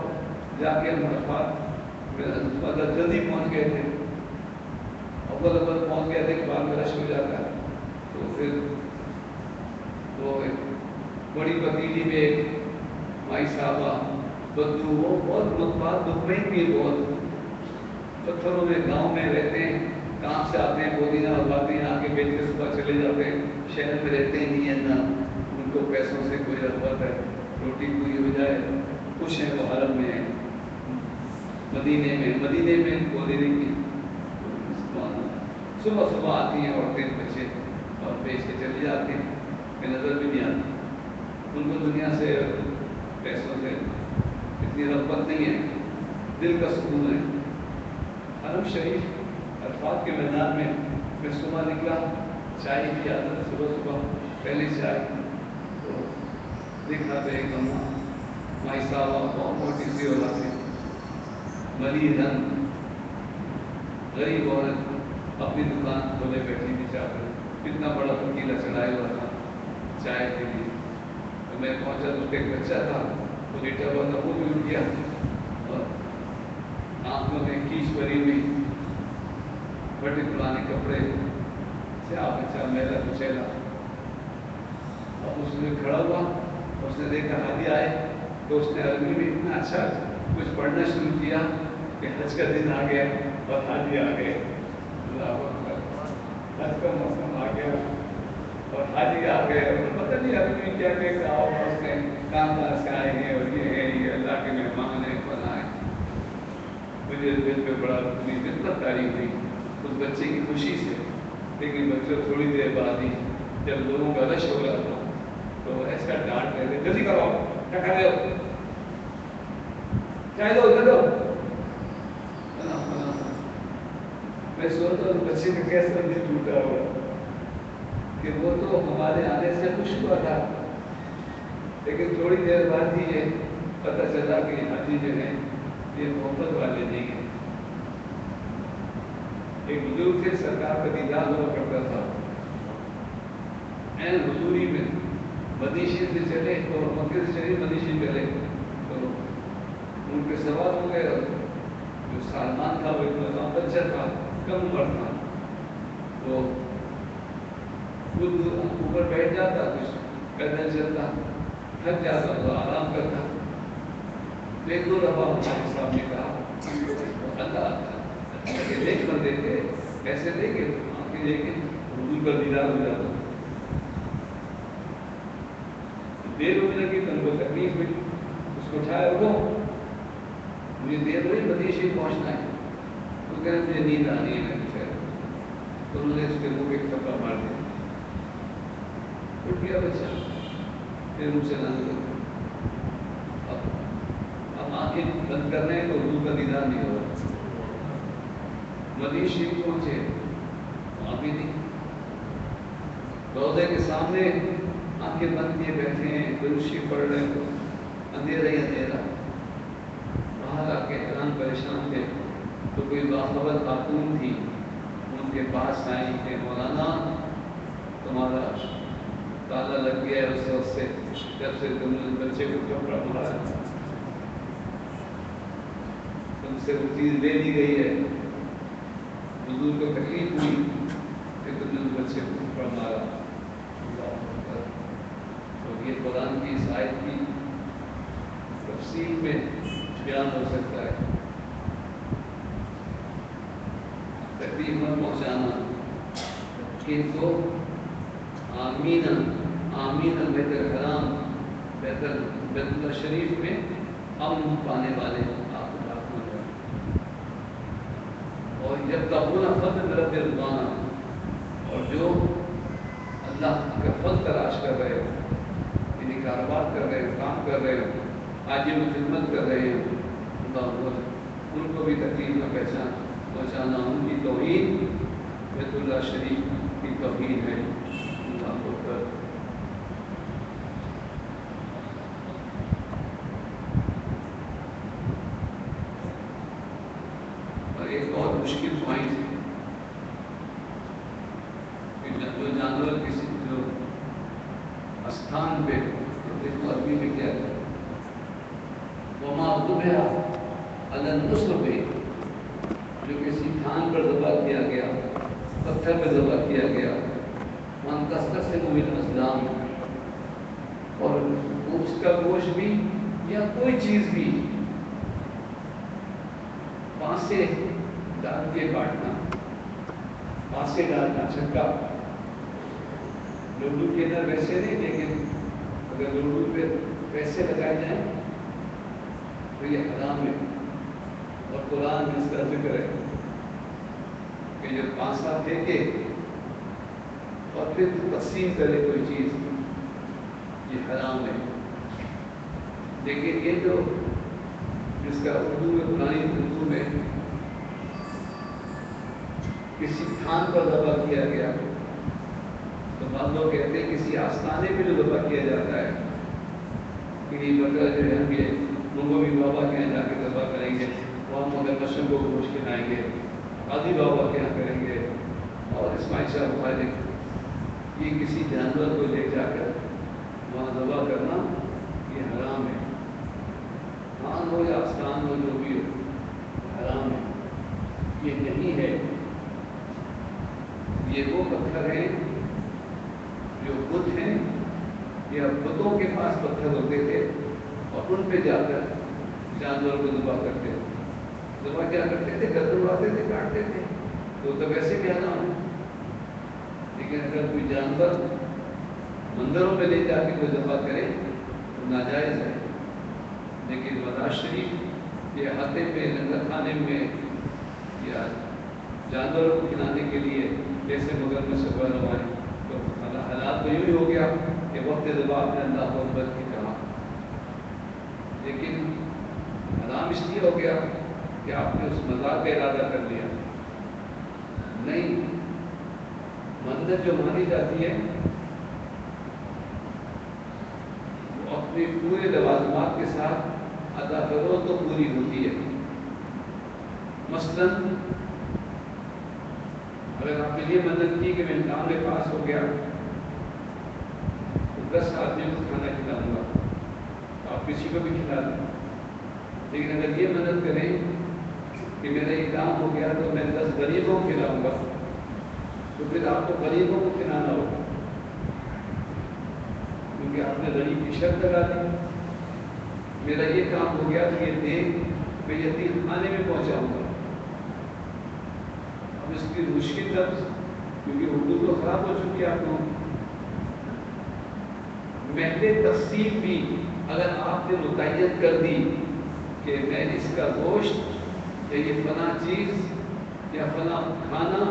جا کے ہم عرفات جلدی پہنچ گئے تھے، اول پہنچ گئے تھے کہ بعد میں رش ہو جاتا ہے، تو پھر وہ بڑی پتیلی میں ایک مائی صاحبہ بدو، وہ بہت مطبعات مطمئن بھی بہت پتھروں میں گاؤں میں رہتے ہیں، کام سے آتے ہیں، پودینہ اگاتے ہیں، آ کے بیچ کے صبح چلے جاتے ہیں، شہر میں رہتے ہی نہیں ہیں، نہ ان کو پیسوں سے کوئی رغبت ہے، روٹی پوری ہو جائے خوش ہیں، وہ حرم میں ہیں، مدینے میں کو دینے کی صبح صبح آتی ہیں عورتیں بچے اور بیچ کے چلے جاتے ہیں، کہ نظر بھی نہیں آتی، ان کو دنیا سے پیسوں سے اتنی رغبت نہیں ہے، دل کا سکون ہے۔ حرم شریف عرفات کے میدان میں صبح نکلا، چائے کی عادت، صبح پہلی چائے تو دیکھا تو ایک مائی صاحبہ بہت موٹی سی عورت ہے، مری رنگ، غریب عورت، اپنی دکان کھولے بیٹھی تھی، چاہتے اتنا بڑا پتیلا چڑھائے ہوا تھا چائے کے لیے، تو میں پہنچا تو اس کا ایک بچہ تھا، وہ لیٹا ہوا تھا، وہ بھی اٹھ گیا اور آنکھوں میں کیچ بھری ہوئی، بڑے پرانے کپڑے، سیاہ بچہ میلا کچیلا، اب اس میں کھڑا ہوا، اس نے دیکھا حاجی آئے تو اس نے عربی میں اتنا اچھا کچھ پڑھنا شروع کیا کہ حج کا دن آ گیا اور حاجی آ گئے، اللہ اکبر، حج کا موسم آ گیا اور حاجی آ گئے، اور پتہ نہیں عربی میں کیا کہا ہوگا اس نے، کہاں سے آئے ہیں اور یہ ہے، یہ اللہ کے مہمان ہیں، فلاں ہیں۔ مجھے دل پہ بڑا اپنی خدمت کاری ہوئی اس بچے کی خوشی سے، لیکن بچے تھوڑی دیر بعد ہی جب لوگوں کا رش ہو رہا تھا تو ایسا ڈانٹ رہے تھے، جلدی کرو، کیا کر رہے ہو، چائے دو، ادھر دو، میں سوچتا ہوں بچے کا کیسا دل ٹوٹا ہوا کہ وہ تو ہمارے آنے سے خوش ہوا تھا، لیکن تھوڑی دیر بعد ہی یہ پتہ چلا کہ حاجی جو ہیں یہ محبت والے نہیں ہیں۔ ایک بزرگ سے سرکار کا دیدار ہوا کرتا تھا، این حضوری میں مدنی شریف سے چلے تو مکے سے چلے مدنی شریف چلے تو ان کے سوال ہو گئے، جو سلمان تھا وہ اتنا بچہ تھا، کم عمر تھا تو خود اوپر بیٹھ جاتا، کچھ پیدل چلتا، تھک جاتا تو آرام کرتا. ایک دو دفعہ ہمارے صاحب نے کہا اللہ کہ دیکھ بندے تھے ایسے دے کے آنکھیں دے کے حضور کا دیدار ہو جاتا. دیر ہونے لگی تو ان کو تکلیف ہوئی، اس کو اٹھایا وہ مجھے دیر ہوئی بدیشی پہنچنا ہے، تو کہہ رہے مجھے نیند آ رہی ہے میں کچھ ہے، تو انہوں نے اس کے منہ پہ ایک تھپڑ مار دیا. اٹھ گیا بچہ، پھر مجھ سے نہ اب آنکھیں بند کر رہے ہیں تو حضور کا دیدار نہیں ہو رہا. مدینہ شریف پہنچے وہاں بھی نہیں، روضے کے سامنے آنکھیں بند کیے بیٹھے ہیں، درود شریف پڑھ رہے ہیں، اندھیرا ہی اندھیرا. باہر آ کے حیران پریشان تھے تو کوئی باخبر خاتون تھی، ان کے پاس آئی کہ مولانا تمہارا تالا لگ گیا ہے اس وقت سے جب سے تم نے بچے کو کپڑا مارا، تم سے وہ چیز لے لی گئی ہے. حضور کو تکلیف ہوئی کہ تم نے بچے کو کپڑا مارا. اور یہ قرآن کی اس آیت کی تفصیل میں بیان ہو سکتا ہے. تکلیف مت پہنچانا، ان کو آمین آمین بیت الحرام بیت اللہ شریف میں امن پانے والے آپ کو داخل ہو جائیں. اور جب تقونا فضل رب رضوانہ، اور جو اللہ کا فضل تلاش کر رہے ہو، یعنی کاروبار کر رہے ہو، کام کر رہے ہو، حاجیوں کی خدمت کر رہے ہو، ان کو بھی تکلیف نہ پہنچانا ان کی توہین بیت اللہ شریف کی توہین ہے. اللہ اکبر. اور ایک اور مشکل پوائنٹ ہے کہ جو جانور کسی جو استھان پہ، دیکھو عربی میں کیا ہے، وما ذبح علی النصب پہ، جو کسی تھان پر ذبح کیا گیا، پتھر پہ ذبح کیا گیا، وان تستسلم بالازلام، اور اس کا گوشت بھی یا کوئی چیز بھی پانسے ڈال کے کاٹنا، پانسے ڈالنا، چھکا. لوڈو کے اندر ویسے نہیں، لیکن اگر لوڈو پہ پیسے لگائے جائیں تو یہ حرام ہے. اور قرآن میں اس کا ذکر ہے کہ جب پانسا پھینکے اور پھر تقسیم کرے کوئی چیز، یہ حرام ہے. لیکن یہ جو جس کا اردو میں، پرانی اردو میں کسی تھان پر ذبح کیا گیا، تو بعض لوگ کہتے ہیں کسی آستانے پہ جو ذبح کیا جاتا ہے کہ یہ بکرا جو ہے ہم یہ نوبی بابا کے یہاں جا کے ذبح کریں گے، وہاں مگر مشرق کو گوشت کھلائیں گے، قاضی بابا کے یہاں کریں گے، اور اسماعیل شاہ بخاری، یہ کسی جانور کو لے جا کر وہاں ذبح کرنا یہ حرام ہے. خان ہو یا آستان ہو، جو بھی ہو، حرام ہے. یہ نہیں ہے. یہ وہ پتھر ہیں جو بت ہیں یا بتوں کے پاس پتھر ہوتے تھے اور ان پہ جا کر جانور کو ذبح کرتے تھے. ذبح کیا کرتے تھے؟ گردن اڑاتے تھے، کاٹتے تھے، تو ویسے بھی حرام ہے. لیکن اگر کوئی جانور مندروں میں لے جا کے کوئی ذبح کرے تو ناجائز ہے. لیکن مزار شریف یا احاطے میں، لنگر خانے میں، یا جانوروں کو کھلانے کے لیے جیسے مگر میں سفر روانی، تو حالات تو یوں ہی ہو گیا کہ وقت ذبح میں اللہ اکبر کی کہا. لیکن حرام اس لیے ہو گیا کہ آپ نے اس مزار کا ارادہ کر لیا. نہیں، منت جو مانی جاتی ہے وہ اپنے پورے لوازمات کے ساتھ ادا کرو تو پوری ہوتی ہے. مثلاً اگر آپ نے یہ مدد کی کہ میں کام میں پاس ہو گیا تو 10 آدمیوں کو کھانا کھلاؤں گا، تو آپ کسی کو بھی کھلا دیں. لیکن اگر یہ مدد کریں کہ میرا یہ کام ہو گیا تو میں 10 غریبوں کو کھلاؤں گا، تو پھر آپ کو غریبوں کو کھلانا ہوگا، کیونکہ آپ نے غریب کی شرط لگا دی۔ میرا یہ کام ہو گیا تو یہ دیکھ میں یتیم خانے میں پہنچاؤں گا۔ اب اس کی مشکل لفظ، کیونکہ اردو تو خراب ہو چکی ہے آپ لوگوں کی۔ محل تقسیم بھی اگر آپ نے متعین کر دی کہ میں اس کا گوشت یا یہ فلاں چیز یا فلاں کھانا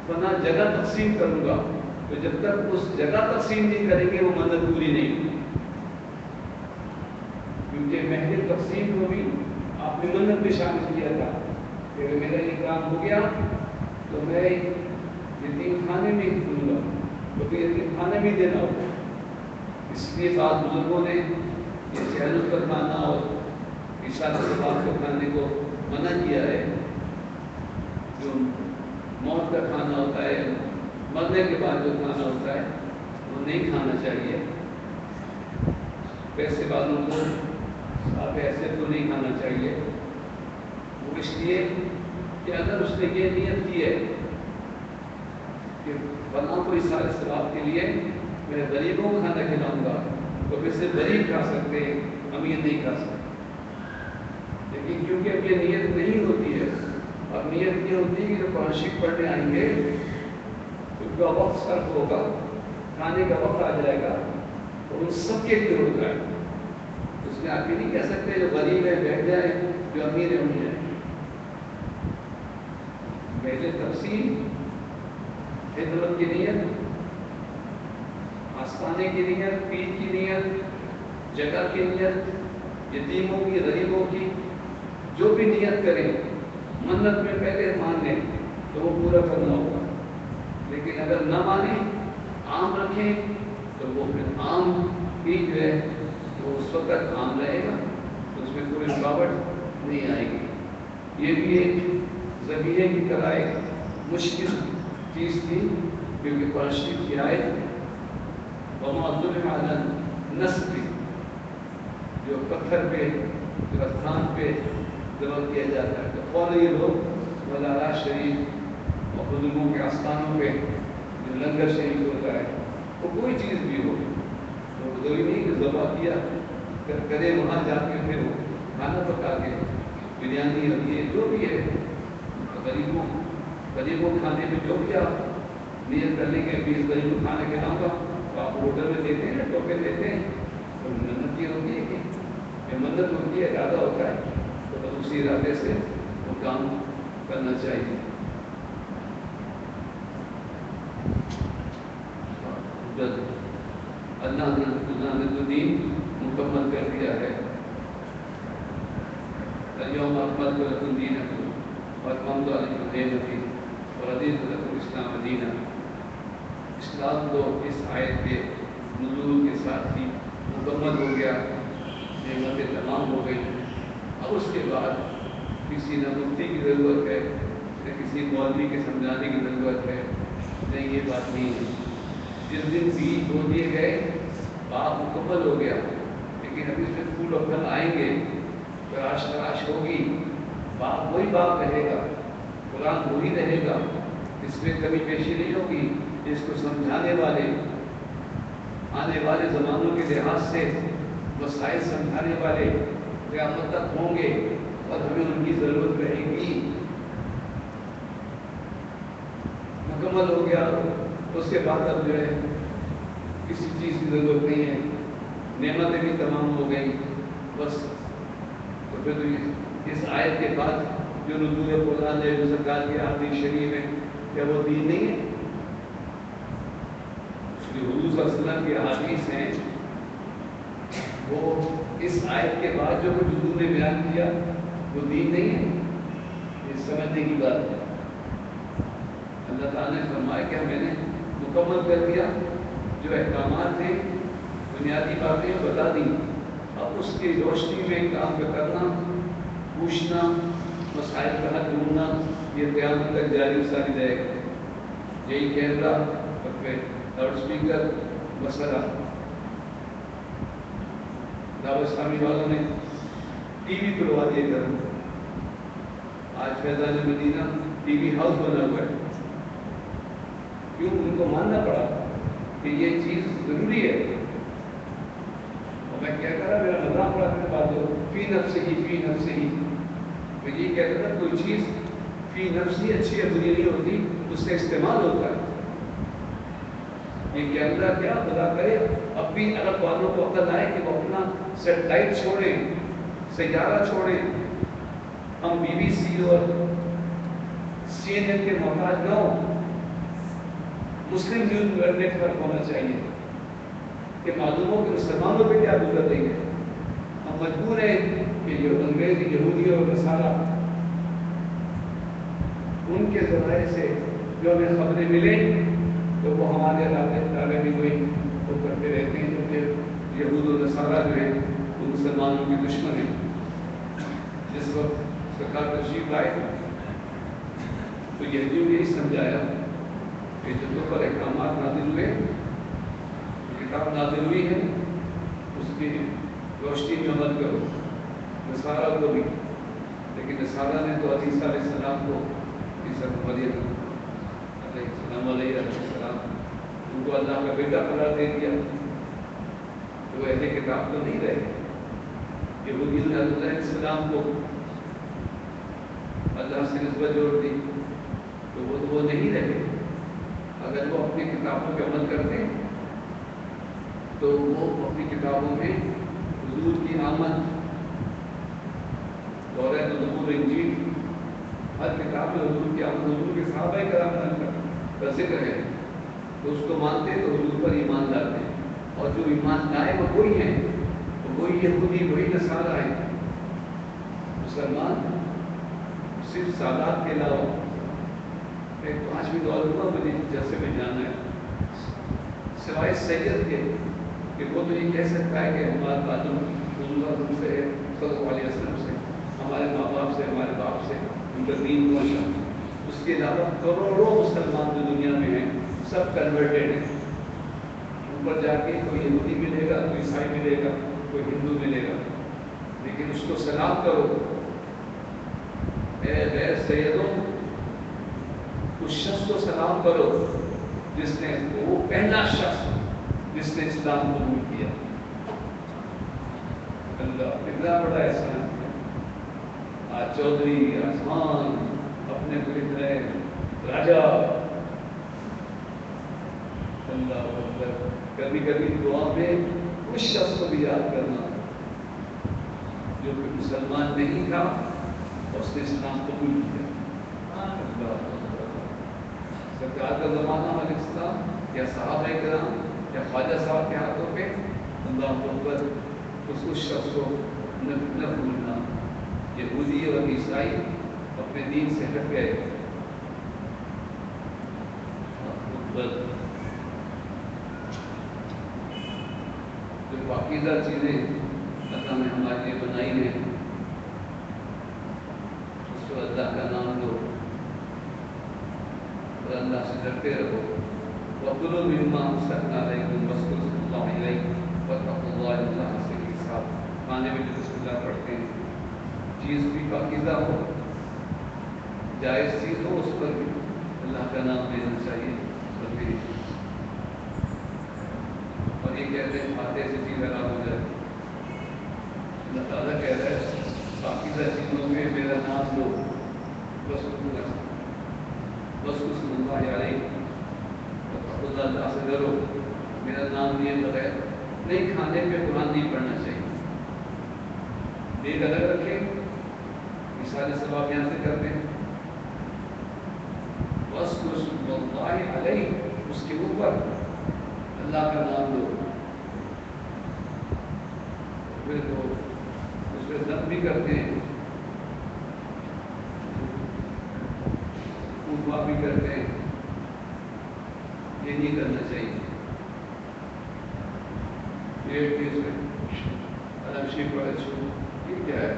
فلاں جگہ تقسیم کروں گا، تو جب تک اس جگہ تقسیم نہیں کریں گے وہ منت پوری نہیں ہوگی، کیونکہ محل تقسیم کو بھی آپ نے منت میں شامل کیا تھا کہ اگر میرا یہ کام ہو گیا تو میں یتیم خانے میں دوں گا، تو پھر یتیم خانے میں دینا ہوگا۔ اس لیے بعض بزرگوں نے یہ سہلت پر کھانا اور اشارہ سباب کو کھانے کو منع کیا ہے۔ جو موت کا کھانا ہوتا ہے، مرنے کے بعد جو کھانا ہوتا ہے وہ نہیں کھانا چاہیے۔ پیسے والوں کو آپ ایسے تو نہیں کھانا چاہیے، وہ اس لیے کہ اگر اس نے یہ نیت کی ہے کہ فلاں کو اشارہ ثواب کے لیے میں غریبوں کو کھانا کھلاؤں گا، تو پھر سے غریب کھا سکتے ہیں، امیر نہیں کھا سکتے۔ لیکن کیونکہ اب یہ نیت نہیں ہوتی ہے، اب نیت یہ ہوتی ہے کہ جو قرآن شریف پڑھنے آئیں گے ان کا وقت صرف ہوگا، کھانے کا وقت آ جائے گا اور ان سب کے لیے ہوتا ہے۔ اس میں آپ یہ نہیں کہہ سکتے جو غریب ہے بیٹھ جائیں، جو امیر ہے انہیں جائیں۔ پہلے تقسیم، خدمت کی نیت، آستانے کی نیت، پیر کی نیت، جگہ کی نیت، یتیموں کی، غریبوں کی، جو بھی نیت کریں منت میں پہلے مان لیں تو وہ پورا کرنا ہوگا۔ لیکن اگر نہ مانیں، عام رکھیں، تو وہ پھر عام بھی جو ہے وہ اس وقت عام رہے گا، تو اس میں کوئی رکاوٹ نہیں آئے گی۔ یہ بھی ایک ذبیحے کی طرح ایک مشکل چیز تھی، کیونکہ قرآن شریف کی آیت وما ظلم علی النصب، جو پتھر پہ رفتان پہ ضرور کیا جاتا ہے، تو فوری یہ لوگ مزارات شریف اور بزرگوں کے آستانوں پہ جو لنگر شریف ہوتا ہے، وہ کوئی چیز بھی ہو تو ضروری نہیں کہ ذبح کیا کرے وہاں جا کے پھر وہ کھانا پکا کے بریانی اور یہ جو بھی ہے غریبوں کھانے میں جو بھی آپ نیت کر لیں گے 20 غریبوں کھانا کھلاؤں گا، تو آپ ہوٹل میں دیتے ہیں نا، ٹوپے دیتے ہیں، تو منت یہ ہوتی ہے کہ منت ہوتی ہے، ارادہ ہوتا ہے، تو بس اسی ارادے سے وہ کام کرنا چاہیے۔ اللہ نے تو دین مکمل کر دیا ہے۔ اليوم اکملت لکم دینکم واتممت علیکم نعمتی ورضیت لکم الاسلام دینا۔ اسلام تو اس آیت کے نزول کے ساتھ ہی مکمل ہو گیا، نعمتیں تمام ہو گئی۔ اب اس کے بعد کسی نہ مفتی کی ضرورت ہے، نہ کسی مولوی کے سمجھانے کی ضرورت ہے، نہیں، یہ بات نہیں ہے۔ جس دن بیج بو دیے گئے باغ مکمل ہو گیا، لیکن ابھی اس میں پھول اور پھل آئیں گے، تراش ہوگی، باغ وہی باغ رہے گا، قرآن وہی رہے گا، اس میں کمی پیشی نہیں ہوگی۔ اس کو سمجھانے والے، آنے والے زمانوں کے لحاظ سے مسائل سمجھانے والے قیامت تک ہوں گے اور ہمیں ان کی ضرورت رہے گی۔ مکمل ہو گیا، اس کے بعد اب جو ہے کسی چیز کی ضرورت نہیں ہے، نعمتیں بھی تمام ہو گئی بس۔ تو پھر اس آیت کے بعد جو نزول قرآن ہے، جو سرکار کی حدیث شریف ہے، کیا وہ دین نہیں ہے؟ جو حضور صلی اللہ علیہ وسلم کی احادیث ہیں، وہ اس آیت کے بعد جو کچھ حضور نے بیان کیا وہ دین نہیں ہے؟ یہ سمجھنے کی بات ہے۔ اللہ تعالیٰ نے فرمایا کہ میں نے مکمل کر دیا، جو احکامات ہیں، بنیادی باتیں بتا دی، اب اس کی روشنی میں کام کرنا، پوچھنا، مسائل کا حل ڈھونڈنا، یہ قیامت تک جاری ساری رہے گا۔ یہی کیمرہ اور پھر لاؤڈ اسپیکر مسئلہ، دعوت اسلامی والوں نے ٹی وی کھلوا دیے گھر، آج Faizan Madina T V house بنا ہوا ہے. کیوں؟ ان کو ماننا پڑا کہ یہ چیز ضروری ہے. اور میں کیا کرا، میرا مذاق پڑا میرے بات ہو فی نفس ہی. میں یہ کہتا تھا کوئی چیز فی نفس ہی اچھی ہے بری نہیں ہوتی، اس سے استعمال ہوتا ہے. یہ کہ اللہ کیا خدا کرے اب بھی عرب والوں کو عقل آئے کہ وہ اپنا سیٹلائٹ چھوڑیں، سیارہ چھوڑیں. ہم بی بی سی اور سی این این کے محتاج نہ ہوں. مسلم نیوز نیٹ ورک ہونا چاہیے کہ معلوم ہو کہ مسلمانوں پہ کیا گزر رہی ہے. ہم مجبور ہیں کہ یہ انگریز یہودی اور نصارہ ان کے ذرائع سے جو ہمیں خبریں ملیں تو وہ ہمارے علاقے میں کوئی وہ کرتے رہتے ہیں، کیونکہ یہود و نصارہ جو ہیں وہ مسلمانوں کے دشمن ہیں. جس وقت سرکار تشریف لائے تو یہودیوں نے یہی سمجھایا کہ جو پر احکامات نازل ہوئے، کتاب نازل ہوئی ہے، اس کی روشنی میں عمل کرو. نصارہ کو بھی، لیکن نصارہ نے تو عیسیٰ علیہ السلام کو، عیسیٰ مریم علیہ السلام ان کو اللہ کا بیٹا قرار دے دیا. تو اہل کتاب تو نہیں رہے. یہودیوں نے حضرت علیہ السلام کو اللہ سے نسبت جوڑ دی تو وہ نہیں رہے. اگر وہ اپنی کتابوں پہ عمل کرتے تو وہ اپنی کتابوں میں حضور کی آمد، توریت و زبور انجیل، ہر کتاب میں حضور کی آمد، حضور کے صحابہ کرام کا ذکر ہے تو اس کو مانتے تو حضور پر ایمان لاتے. اور جو ایمان لائے وہ وہی ہیں، وہی یہودی، وہی نصارہ ہیں. مسلمان صرف سادات کے علاوہ ایک 5ویں دور ہوا مجھے جیسے میں جانا ہے، سوائے سید کے کہ وہ تو یہ کہہ سکتا ہے کہ ہمارا تعلق حضور سے ہے، صلی اللہ علیہ وسلم سے، ہمارے ماں باپ سے، ہمارے باپ سے، ان کا دین روشن. اس کے علاوہ کروڑوں مسلمان جو دنیا میں ہیں سب کنورٹیڈ ہیں. اوپر جا کے کوئی یہودی ملے گا، کوئی عیسائی ملے گا، کوئی ہندو ملے گا، لیکن اس کو سلام کرو، اے غیر سیدوں، اس شخص کو سلام کرو جس نے، وہ پہلا شخص جس نے اسلام قبول کیا. اللہ کتنا بڑا احسان ہے. آج چودھری، آسمان، اپنے پلٹ رہے راجا. اللہ اکبر. کبھی کبھی دعا میں اس شخص کو بھی یاد کرنا جو کہ مسلمان نہیں تھا اور اس نے اسلام قبول کیا. سرکار کا زمانہ علیہ السلام یا صحابہ کرام یا خواجہ صاحب کے ہاتھوں پہ اللہ اکبر. اس شخص کو نہ بھولنا. یہودی اور عیسائی اپنے دین سے ہٹ گئے. جو پاکیزہ چیزیں اللہ نے ہمارے لیے بنائی ہیں اس کو اللہ کا نام دو اور اللہ سے ڈرتے رہو. وَكُلُوا مِمَّا أَمْسَكْنَا عَلَيْكُمْ وَاذْكُرُوا اسْمَ اللَّهِ عَلَيْهِ وَاتَّقُوا اللَّهَ اللَّهَ سے حساب. کھانے میں جو بسم اللہ پڑھتے ہیں چیز بھی پاکیزہ ہو، جائز چیز ہو، اس پر بھی اللہ کا نام لینا چاہیے. اور یہ کہتے ہیں کھاتے سے چیز حرام ہو جائے. اللہ تعالیٰ کہہ رہا ہے پاکیزہ چیزوں میں میرا نام لو، بس اسم اللہ علیہ، اللہ سے ڈرو، میرا نام لیے بغیر نہیں. کھانے پہ قرآن نہیں پڑھنا چاہیے. دیگ الگ رکھے، یہ سارے ثواب یہاں سے کرتے ہیں. بس اسم اللہ علیہ، اس کے اوپر اللہ کا نام لو. پھر تو اس پہ ضبط بھی کرتے ہیں، خطبہ بھی کرتے ہیں. یہ نہیں کرنا چاہیے. ایک چیز میں علم شریف پڑھے چھو، یہ کیا ہے؟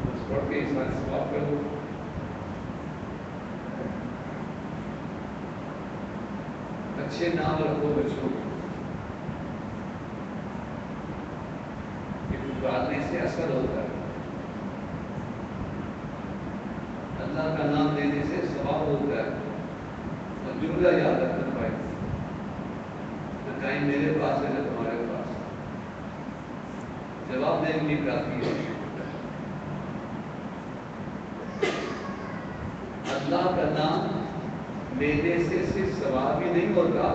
بس پڑھ کے اس سارے ثواب کر دو. اچھے نام رکھو بچوں کو، یہ پکارنے سے اثر ہوتا ہے. اللہ کا نام لینے سے ثواب ہوتا ہے. اور جملہ یاد رکھنا بھائی، نہ ٹائم میرے پاس ہے نہ تمہارے پاس، جواب دینے کی کافی ہے. اللہ کا نام لینے سے صرف ثواب ہی نہیں ہوتا،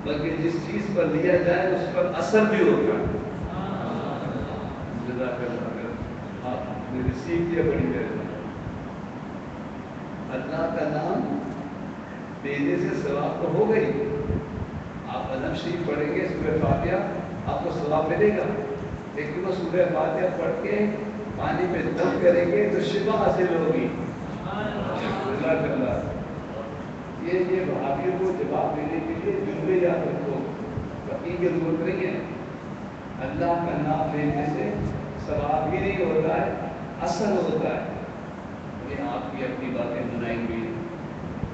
بلکہ جس چیز پر لیا جائے اس پر اثر بھی ہوتا ہے. جزاک اللہ خیر، آپ نے سیکھ لیا بڑی مہربانی. اللہ کا نام لینے سے ثواب تو ہو گئی. آپ علم شریف پڑھیں گے سورہ فاتحہ، آپ کو ثواب ملے گا، لیکن وہ سورہ فاتحہ پڑھ کے پانی میں دم کریں گے تو شفا حاصل ہوگی. جزاک اللہ. یہ وہابیوں کو جواب دینے کے لیے جملے یاد رکھو، فقیر کی ضرورت نہیں ہے. اللہ کا نام لینے سے ثواب بھی نہیں ہوتا ہے، اثر ہوتا ہے. یہ آپ کی اپنی باتیں بنائی ہوئی ہیں،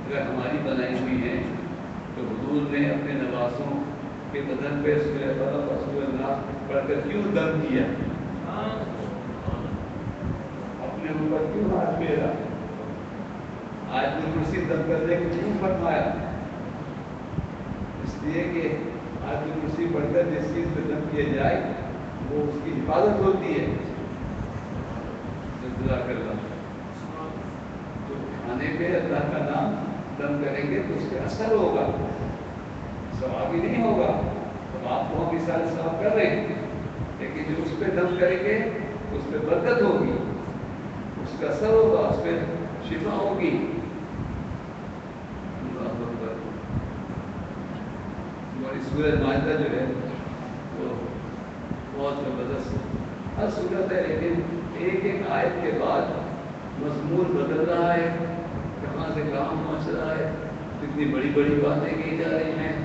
اگر ہماری بنائی ہوئی ہیں تو حضور نے اپنے نوازوں کے بدن پہ سورہ فلق اور سورہ ناس پڑھ کر کیوں دم کیا؟ اپنے اوپر کیوں ہاتھ پھیرا؟ آیت الکرسی دم کرنے کو کیوں فرمایا؟ اس لیے کہ آیت الکرسی پڑھ کر جس چیز پہ دم کیا جائے وہ اس کی حفاظت ہوتی ہے. جزاک اللہ. تو کھانے پہ اللہ کا نام دم کریں گے تو اس پہ اثر ہوگا، ثواب ہی نہیں ہوگا. اب آپ کو ہم سارے ثواب کر رہے ہیں، لیکن جو اس پہ دم کریں گے اس پہ برکت ہوگی، اس کا اثر ہوگا، اس پہ شفا ہوگی. ہماری سورہ مائدہ جو ہے وہ بہت زبردست ہر صورت ہے، لیکن ایک ایک آیت کے بعد مضمون بدل رہا ہے، کہاں سے کہاں پہنچ رہا ہے، کتنی بڑی بڑی باتیں کی جا رہی ہیں.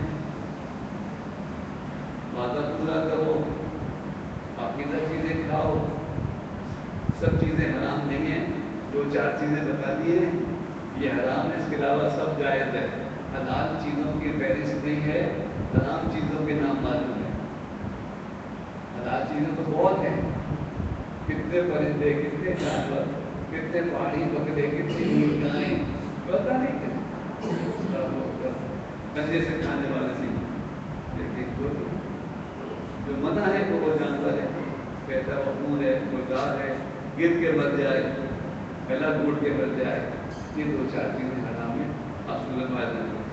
وعدہ پورا کرو، پاکیزہ چیزیں کھاؤ. سب چیزیں حرام نہیں ہیں، دو چار چیزیں بتا دی ہیں یہ حرام ہے، اس کے علاوہ سب جائز ہے. حلال چیزوں کی فہرست نہیں ہے، حرام چیزوں کے نام معلوم ہے. حلال چیزیں تو بہت ہیں، کتنے پرندے، کتنے جانور، کتنے پہاڑی بکرے، کتنی مرغائیں، پتہ نہیں کتنے گندے سے کھانے والے سے. لیکن جو منع ہے وہ جانور ہے، کہتا وہ خون ہے، مردار ہے، گر کے مر جائے، گلا گھوٹ کے مر جائے. یہ دو چار چیزیں حرام ہیں. آپ سورۃ مائدہ میں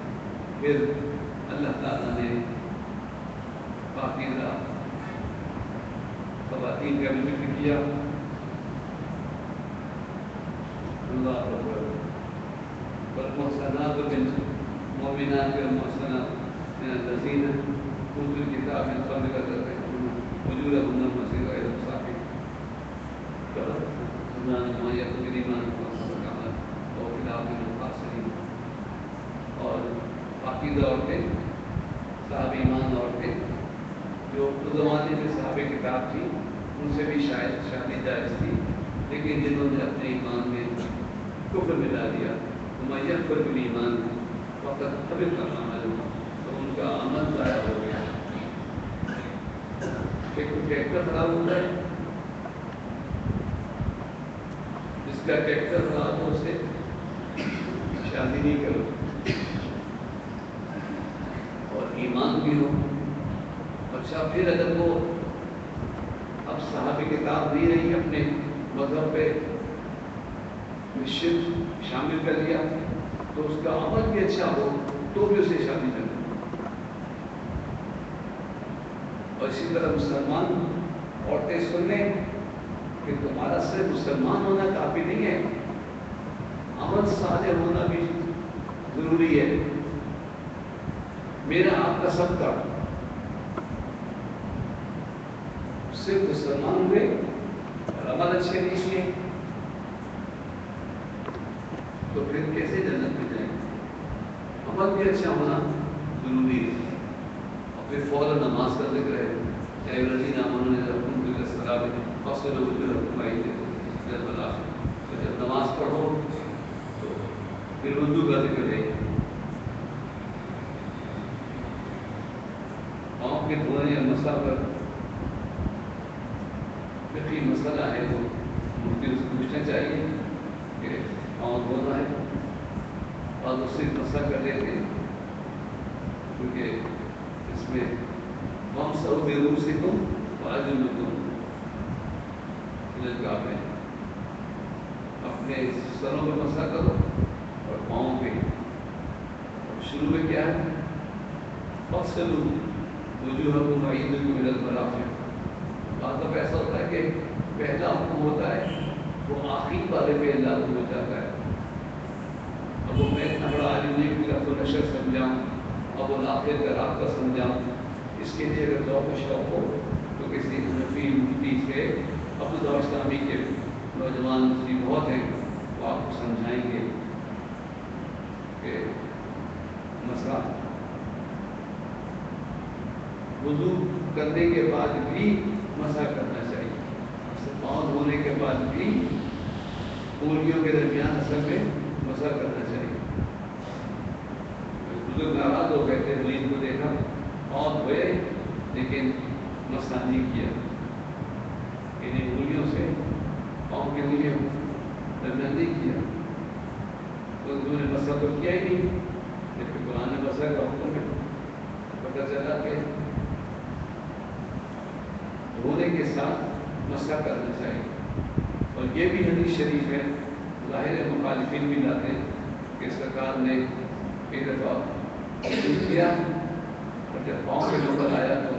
پھر اللہ تعالیٰ نے پاکیزہ خواتین کا بھی ذکر کیا. اللہ اکبر. والمحصنات من المؤمنات والمحصنات من الذين اوتوا الكتاب من قبلك اجورهن مسير غير مسافر ما يكون الايمان والصدقه وخلاف الخاسرين. اور پاکیزہ عورتیں، صاحب ایمان عورتیں جو اس زمانے میں صاحب کتاب تھی ان سے بھی شاید شادی جائز تھی، لیکن جنہوں نے اپنے ایمان میں کفر ملا دیا میں یکفر بالایمان فقط حبط عمل، تو ان کا عمل ضائع ہو گیا. کریکٹر خراب ہوتا ہے، جس کا کریکٹر خراب ہو اسے شادی نہیں کرو. اور ایمان بھی ہو. اچھا پھر اگر وہ اب صاحب کتاب نہیں رہی، اپنے مذہب پہ شرک شامل کر لیا، تو اس کا عمل بھی اچھا ہو تو بھی اسے شادی کرنا. اور اسی طرح مسلمان عورتیں سن لیں کہ تمہارا صرف مسلمان ہونا کافی نہیں ہے، عمل صالح ہونا بھی ضروری ہے. میرا آپ کا سب کا صرف مسلمان ہوئے اور عمل اچھے نہیں کیے تو پھر کیسے جنت میں جائیں گے؟ عمل بھی اچھا ہونا ضروری ہے. اور پھر فوراً نماز کا ذکر ہے، چاہے الذین آمنوا ربکم بالصلاۃ فاغسلوا وجوہکم وایدیکم الی المرافق. تو جب نماز پڑھو تو پھر وضو کا ذکر ہے. پاؤں کے دھونے یا مسح پر فقہی مسئلہ ہے، وہ مفتی سے پوچھنا چاہیے کہ پاؤں دھونا ہے اور اس سے مسا کر لیتے ہیں، کیونکہ اس میں ہم سب ضرور سے تم باجو میں تم میں اپنے سروں میں مسا کرو اور پاؤں پہ. شروع میں کیا ہے؟ فصلوا وجوہکم وایدکم الی المرافق. بعض دفعہ ایسا ہوتا ہے کہ پہلا حکم ہوتا ہے وہ آخری والے پہ لاگو ہو جاتا ہے. اب وہ میں اتنا بڑا عالم نہیں کہ اب تو نشر سمجھاؤں، اب وہ آخر کا راستہ سمجھاؤں. اس کے لیے اگر ذوق و شوق ہو تو کسی حنفی مفتی سے ابو اسلامی کے نوجوان مفتی بہت ہیں، وہ آپ کو سمجھائیں گے کہ مسئلہ وضو کرنے کے بعد بھی مسح کرنا چاہیے، پاؤں دھونے کے بعد بھی انگلیوں کے درمیان اصل میں مسح کرنا چاہیے. بزرگ ناراض ہو کہتے ہیں مریض کو دیکھا پاؤں دھوئے لیکن مسح نہیں کیا، انہیں انگلیوں سے پاؤں کی انگلیوں درمیان نہیں کیا، تو انہوں نے مسح تو کیا ہی نہیں. لیکن قرآن نے مسح کا حکم ہے، پتہ چلا کہ دھونے کے ساتھ مسح کرنا چاہیے. اور یہ بھی حدیث شریف ہے، ظاہر مخالفین بھی لاتے ہیں کہ سرکار نے ایک دفعہ کیا اور جب پاؤں کے نمبر آیا تو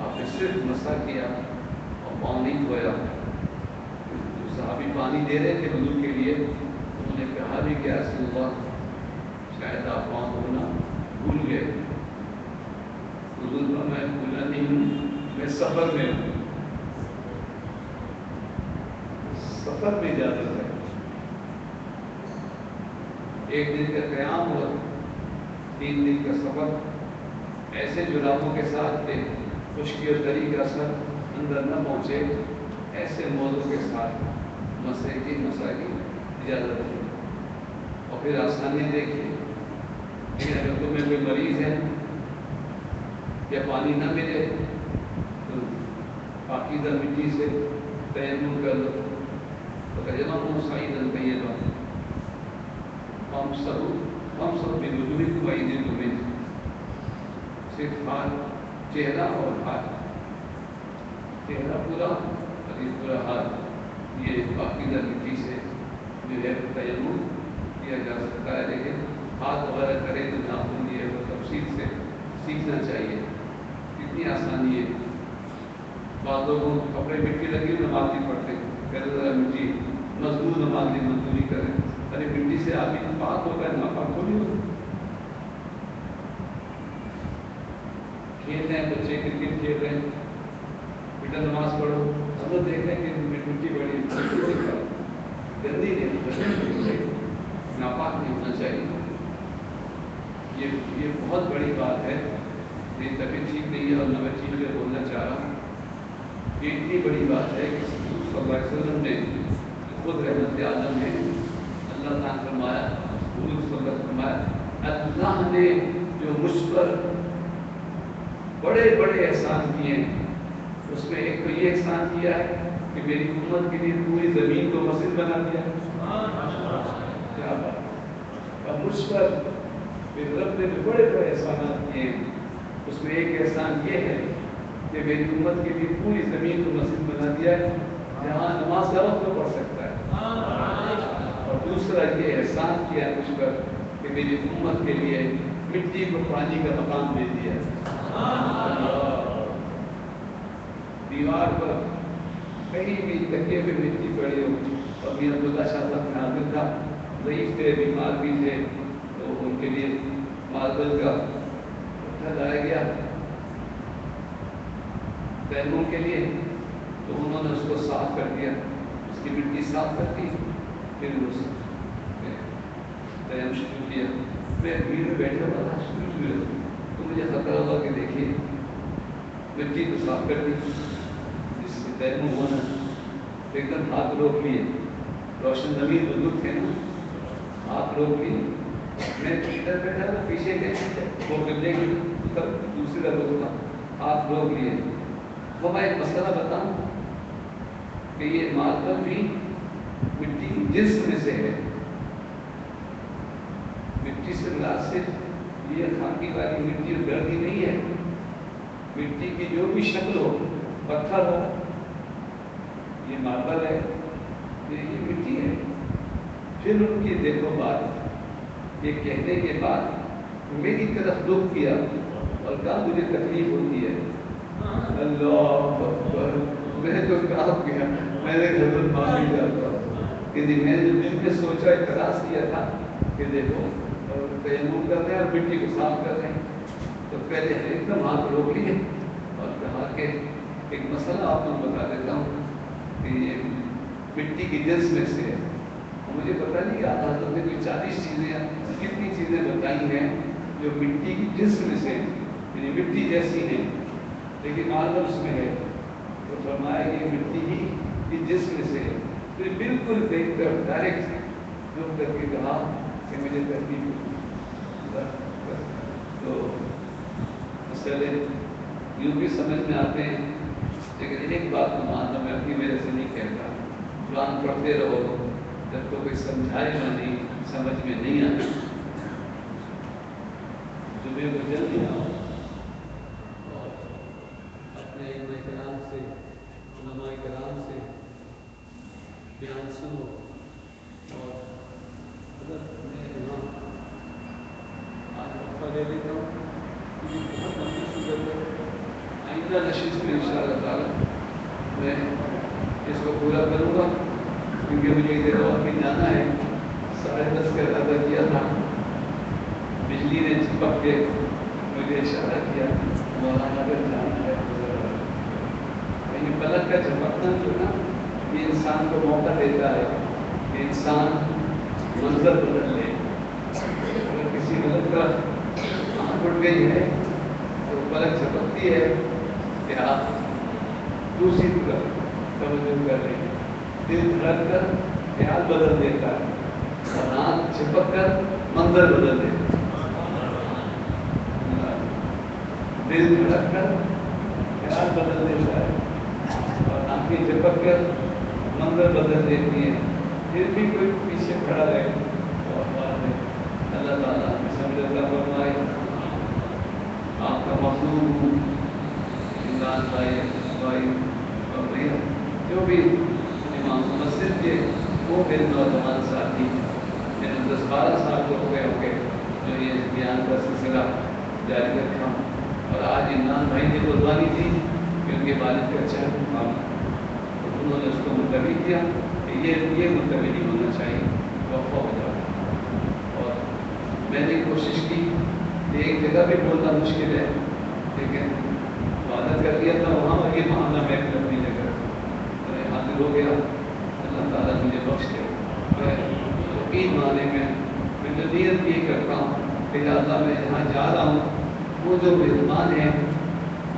آپ نے صرف مسح کیا اور پاؤں نہیں دھویا. صحابی پانی دے رہے تھے وضو کے لیے، انہوں نے کہا بھی کہ رسول اللہ شاید آپ پاؤں دھونا بھول گئے. حضور میں بھولا نہیں ہوں، میں سفر میں ہوں. سفر میں اجازت ہے. ایک دن کا قیام اور 3 دن کا سفر ایسے جرابوں کے ساتھ تھے خشکی اور تری کا اثر اندر نہ پہنچے، ایسے موضوع کے ساتھ مسح کی اجازت ہے. اور پھر آسانی دیکھیے کہ اگر تمہیں کوئی مریض ہے یا پانی نہ ملے تو پاکیزہ مٹی سے تیمم کر لو. فَتَيَمَّمُوا صَعِيدًا طَيِّبًا فَامْسَحُوا بِوُجُوهِكُمْ وَأَيْدِيكُم مِّنْهُ. صرف ہاتھ، چہرہ اور ہاتھ، چہرہ پورا اور یہ پورا ہاتھ، یہ پاکیزہ مٹی سے جو ہے تیمم کیا جا سکتا ہے. لیکن ہاتھ وغیرہ کرے تو ناخن یہ وہ تفصیل سے سیکھنا چاہیے. کتنی آسانی ہے. بعض لوگوں کو کپڑے مٹی لگی نماز نہیں پڑھتے، کہتے ذرا مٹی مزدور نماز کی مزدوری کریں. ارے مٹی سے آدمی پاک ہوتا ہے، ناپاک تھوڑی ہوتا. کھیل رہے ہیں بچے، کرکٹ کھیل رہے ہیں، بیٹا نماز پڑھو، ہم لوگ دیکھ رہے ہیں کہ مٹی بڑی گندی نہیں، ناپاک نہیں ہونا چاہیے. یہ بہت بڑی بات ہے. میری طبیعت ٹھیک نہیں ہے اور نہ میں ٹھیک سے بولنا چاہ رہا ہوں. یہ اتنی بڑی بات ہے کہ صلی اللہ علیہ وسلم نے خود رحمت عالم ہے، اللہ تعالیٰ نے فرمایا، حضور صلی اللہ علیہ وسلم فرمایا، اللہ نے جو مجھ پر بڑے بڑے احسان کیے ہیں، اس میں ایک تو یہ احسان کیا ہے کہ میری امت کے لیے پوری زمین کو مسجد بنا دیا. کیا بات. اور مجھ پر میرے رب نے جو بڑے بڑے احسانات کیے ہیں، اس میں ایک احسان یہ ہے کہ میری امت کے لیے پوری زمین کو مسجد بنا دیا ہے جہاں نماز کا وقت پڑھ سکتا ہے. اور دوسرا یہ احسان کیا ہے مجھ پر کہ میری امت کے لیے مٹی کو پانی کا مقام دے دیا. دیوار پر کہیں بھی تکیے پہ مٹی پڑی ہو. اور میرا عبداللہ شاہ صاحب ناظر تھا، ضعیف تھے، بیمار بھی تھے، تو ان کے لیے ماربل کا پتھر لایا گیا تیمم کے لیے. تو انہوں نے اس کو صاف کر دیا، اس کی مٹی صاف کر دی، پھر اس تیمم شروع کیا. میں بھیڑ میں بیٹھا ہوا تھا شروع میں، تو مجھے خطرہ ہوا کہ دیکھیے مٹی تو صاف کر دی، جس سے تیمم ہونا، ایک دم ہاتھ روک لیے. روشن نبی بزرگ تھے نا، ہاتھ روک لیے. میں ادھر بیٹھا تھا پیچھے کے وہ قبلے کی دوسری طرف تھا، ہاتھ روک لیے. وہ میں ایک مسئلہ بتاؤں کہ یہ ماربل بھی مٹی کی جنس میں سے ہے. مٹی سے مراد صرف یہ خاکی والی مٹی اور گردی نہیں ہے. مٹی کی جو بھی شکل ہو، پتھر ہو، یہ ماربل ہے، یہ مٹی ہے. پھر ان کی دیکھو بات، یہ کہنے کے بعد میری طرف رخ کیا اور کہا مجھے تکلیف ہوتی ہے. اللہ اکبر. میں تو کہا گیا، میں نے حضرت معافی چاہتا ہوں کہ میں نے دل میں سوچا، اعتراض کیا تھا کہ دیکھو تیمم کر رہے ہیں اور مٹی کو صاف کر رہے ہیں. تو پہلے ایک دم ہاتھ روک لیے اور کہا کہ ایک مسئلہ آپ کو بتا دیتا ہوں کہ یہ مٹی کی جنس میں سے ہے. مجھے پتہ نہیں کہ حضرت نے کوئی 40 چیزیں کتنی چیزیں بتائی ہیں جو مٹی کی جنس میں سے، یعنی مٹی جیسی ہیں لیکن ماربل اس میں ہے. تو فرمایا یہ مٹی ہی کی جنس میں سے ہے. پھر بالکل دیکھ کر ڈائریکٹ رک کر کے کہا کہ مجھے تکلیف ہوتی ہے. تو مسئلے یوں بھی سمجھ میں آتے ہیں، لیکن ایک بات کو ماننا میں اپنی وجہ سے نہیں کہتا. قرآن پڑھتے رہو جب تو کوئی سمجھائے گا نہیں، سمجھ میں نہیں آتا. صبح کو جلدی آؤ اور اپنے علماء کرام سے، علماء کرام سے بیان سنو. اور اگر میں یہاں آج وقفہ لے لیتا ہوں، مجھے بہت لمبی صورت ہے. آئندہ نشست میں انشاءاللہ تعالی میں اس کو پورا کروں گا، کیونکہ مجھے ادھر اور بھی جانا ہے. 10:30 کا ادا کیا تھا، بجلی نے چپک کے مجھے اشارہ کیا مولانا اگر جانا ہے. یہ پلک کا جھپکنا جو نا، یہ انسان کو موقع دیتا ہے کہ انسان منظر بدل لے. اگر کسی غلط کا آنکھ اٹھ گئی ہے تو پلک جھپکتی ہے کہ آپ دوسری طرف توجہ کر رہے ہیں. دل دھڑک کر خیال بدل دیتا ہے اور آنکھ جھپک کر منظر بدل دیتا ہے. دل دھڑک کر خیال بدل دیتا ہے اور آنکھیں جھپک کر منظر بدل دیتی ہیں. پھر بھی کوئی پیچھے کھڑا رہے اور بعد میں اللہ تعالیٰ سمجھتا فرمائے آپ کا مخلوق ہوں، عمران بھائی اور بھیا جو بھی امام مسجد کے وہ میرے نوجوان ساتھی، میں نے 10-12 سال کو ہو گئے جو یہ بیان کا سلسلہ جاری رکھا. اور آج عمران بھائی نے قربانی دی کہ ان کے والد کا اچھا کام، تو انہوں نے اس کو ملتوی کیا کہ یہ ملتوی نہیں ہونا چاہیے، وقفہ ہو جاتا. اور میں نے کوشش کی کہ ایک جگہ بھی بولنا مشکل ہے، لیکن وعدہ کر دیا تھا وہاں، اور یہ معاملہ میں اپنی جگہ میں حاضر ہو گیا. اللہ تعالیٰ مجھے بخش دے. میں یقین معنی میں جو نیت یہ کرتا ہوں کہ اللہ میں جہاں جا رہا ہوں وہ جو مہمان ہیں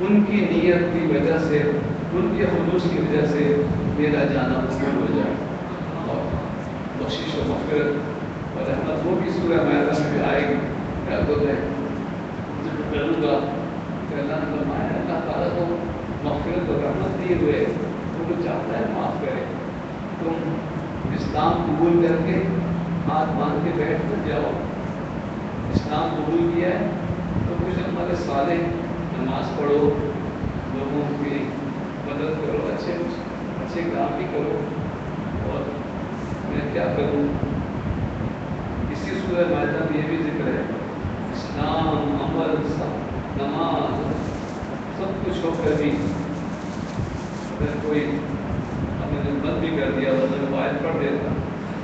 ان کی نیت کی وجہ سے، ان کے خلوص کی وجہ سے میرا جانا قبول ہو جائے. اور بخشش و مغفرت اور رحمت وہ بھی سورہ مائدہ میں آئے گی. کیا تو ہے ذکر کروں گا کہ اللہ نے فرمایا اللہ تعالیٰ کو مغفرت و رحمت دیے ہوئے وہ چاہتا ہے معاف کرے. تم اسلام قبول کر کے ہاتھ باندھ کے بیٹھ کر جاؤ. اسلام قبول کیا ہے تو کچھ ہمارے صالح نماز پڑھو، لوگوں کی مدد کرو، اچھے کام بھی کرو. اور میں کیا کروں، اسی سورہ مائدہ میں یہ بھی ذکر ہے اسلام، عمل، نماز سب کچھ ہو کر بھی اگر کوئی ہم نے بند بھی کر دیا، وہ روایت پڑھ دیتا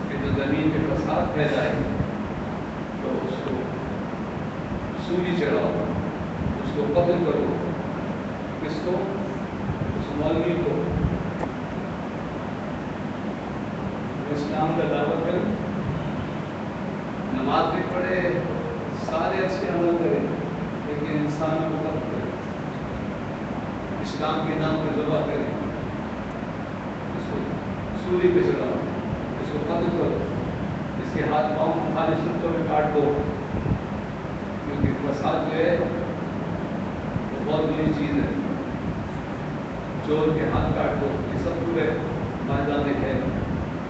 کہ جو زمین پہ فساد پھیلائے تو اس کو سولی چڑھاؤ، اس کو قتل کرو. کس کو؟ اس مولوی کو. اسلام کا دعوت کرے، نماز بھی پڑھے، سارے اچھے عمل کرے، لیکن انسان کو قتل کرے، اسلام کے نام پہ ذبح کرے، اس کو سولی پہ چڑھاؤ، اس کو قتل کرو، اس کے ہاتھ پاؤں خالی سطحوں میں کاٹ دو. کیونکہ فساد جو ہے وہ بہت بری چیز ہے. چور کے ہاتھ کاٹ دو، یہ سب پورے مائدہ میں ہے،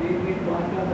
3-3, 5-5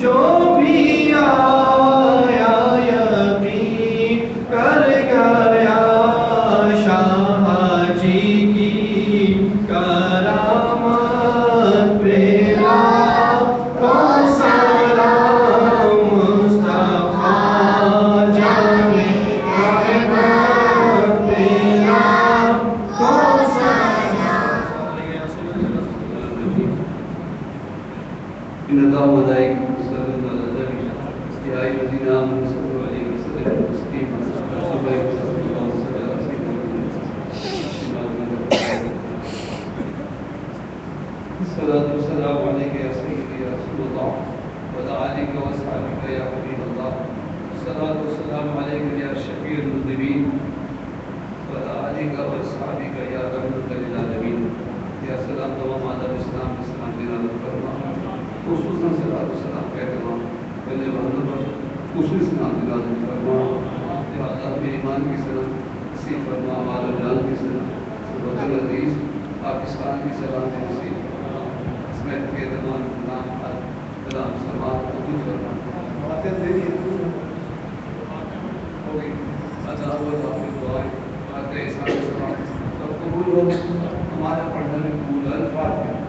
جو بھی آیا یقین کر گیا شاہ جی کی کرامت پہ لاکھوں سلام مصطفیٰ جان رحمت پہ لاکھوں إن الله وملائكته يصلون على النبي يا أيها الذين آمنوا صلوا عليه وسلموا تسليما الصلاة والسلام عليك يا سيدي يا رسول الله وعلى آلك وأصحابك يا حبيب الله الصلاة والسلام عليك يا شفيع المذنبين وعلى آلك وأصحابك يا رحمة للعالمين يا سلام تمام على الإسلام الإسلام دينا الفرمان خصوصاً صلاة والسلام کہتے ہیں پہلے محمد پر خصوص نام دلال فرما یا اللہ میرے ایمان کی سلام نصیب فرما مال و جان کی سلام وطن عزیز پاکستان کی سلام نصیب اسمیت کے تمام نام پر کلام سماعت قبول فرما آخر دینی ہو گئی اللہ اللہ کی دعائیں آتے احسان سلام سب قبول ہو ہمارا پڑھنے میں قبول الفاتحہ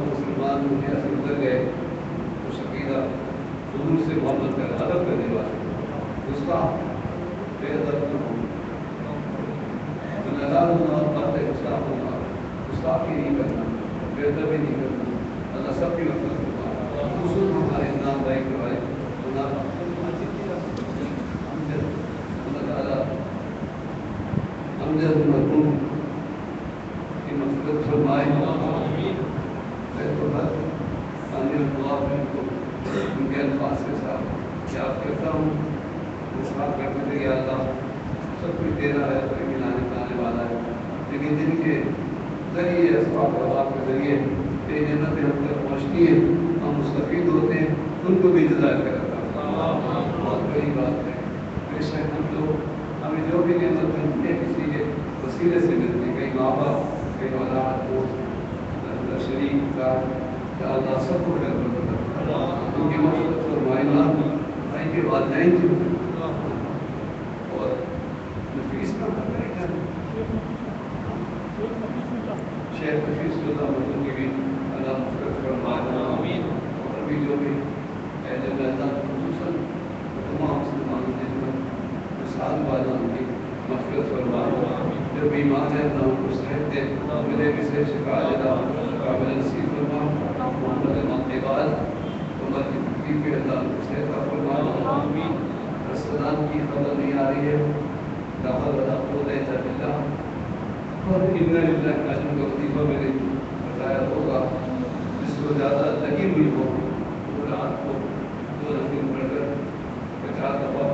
مسلمان دنیا سے گزر گئے تو شکیدہ حضور سے محبت کر ادب کرنے والے گستاخ بے ادب نہ ہو گستاخی نہیں کرنا بے ادبی نہیں کرنا اللہ سب کی مدد کرنا خصوص ہمارے نام بھائی کے بھائی اللہ تعالیٰ امجد مرحوم کی مغفرت فرمائے ان کے الفاظ کے ساتھ یاد کرتا ہوں اس بات کرتے تھے کہ اللہ سب کچھ دے رہا ہے کوئی ملانے پلانے والا ہے لیکن جن کے ذریعے اسباب احباب کے ذریعے یہ نعمتیں ہم تک پہنچتی ہیں ہم مستفید ہوتے ہیں ان کو بھی جزائر کرتا ہوں بہت بڑی بات ہے بے شک ہم لوگ ہمیں جو بھی نعمت ملتی ہے کسی کے وسیلے سے ملتی ہے کئی ماں باپ کئی اولاد دوست شریک کا اللہ سب کو خیر برکت ان کی مدد فرمائنا بھائی کے والدین جو اور نفیس کا شیخ نفیس اللہ مدن کی بھی اللہ مغفرت فرمائنا اور ابھی جو بھی اہل میدان خصوصاً تمام مسلمانوں نے جو سال والا ان کی مغفرت فرمائنا جو بیمار ہے اللہ ان کو صحت دے ملے بھی سے شفا عطا قابل نصیب فرما محمد اقبال عمر کی تکلیف کے اللہ صحت کا فرمانا رسولان کی خبر نہیں آ رہی ہے داخل ودا قوت الا باللہ اور ان للہ کا جو وظیفہ میں نے بتایا ہوگا جس کو زیادہ لگی ہوئی ہو وہ رات کو 2 رکعت پڑھ کر 50 دفعہ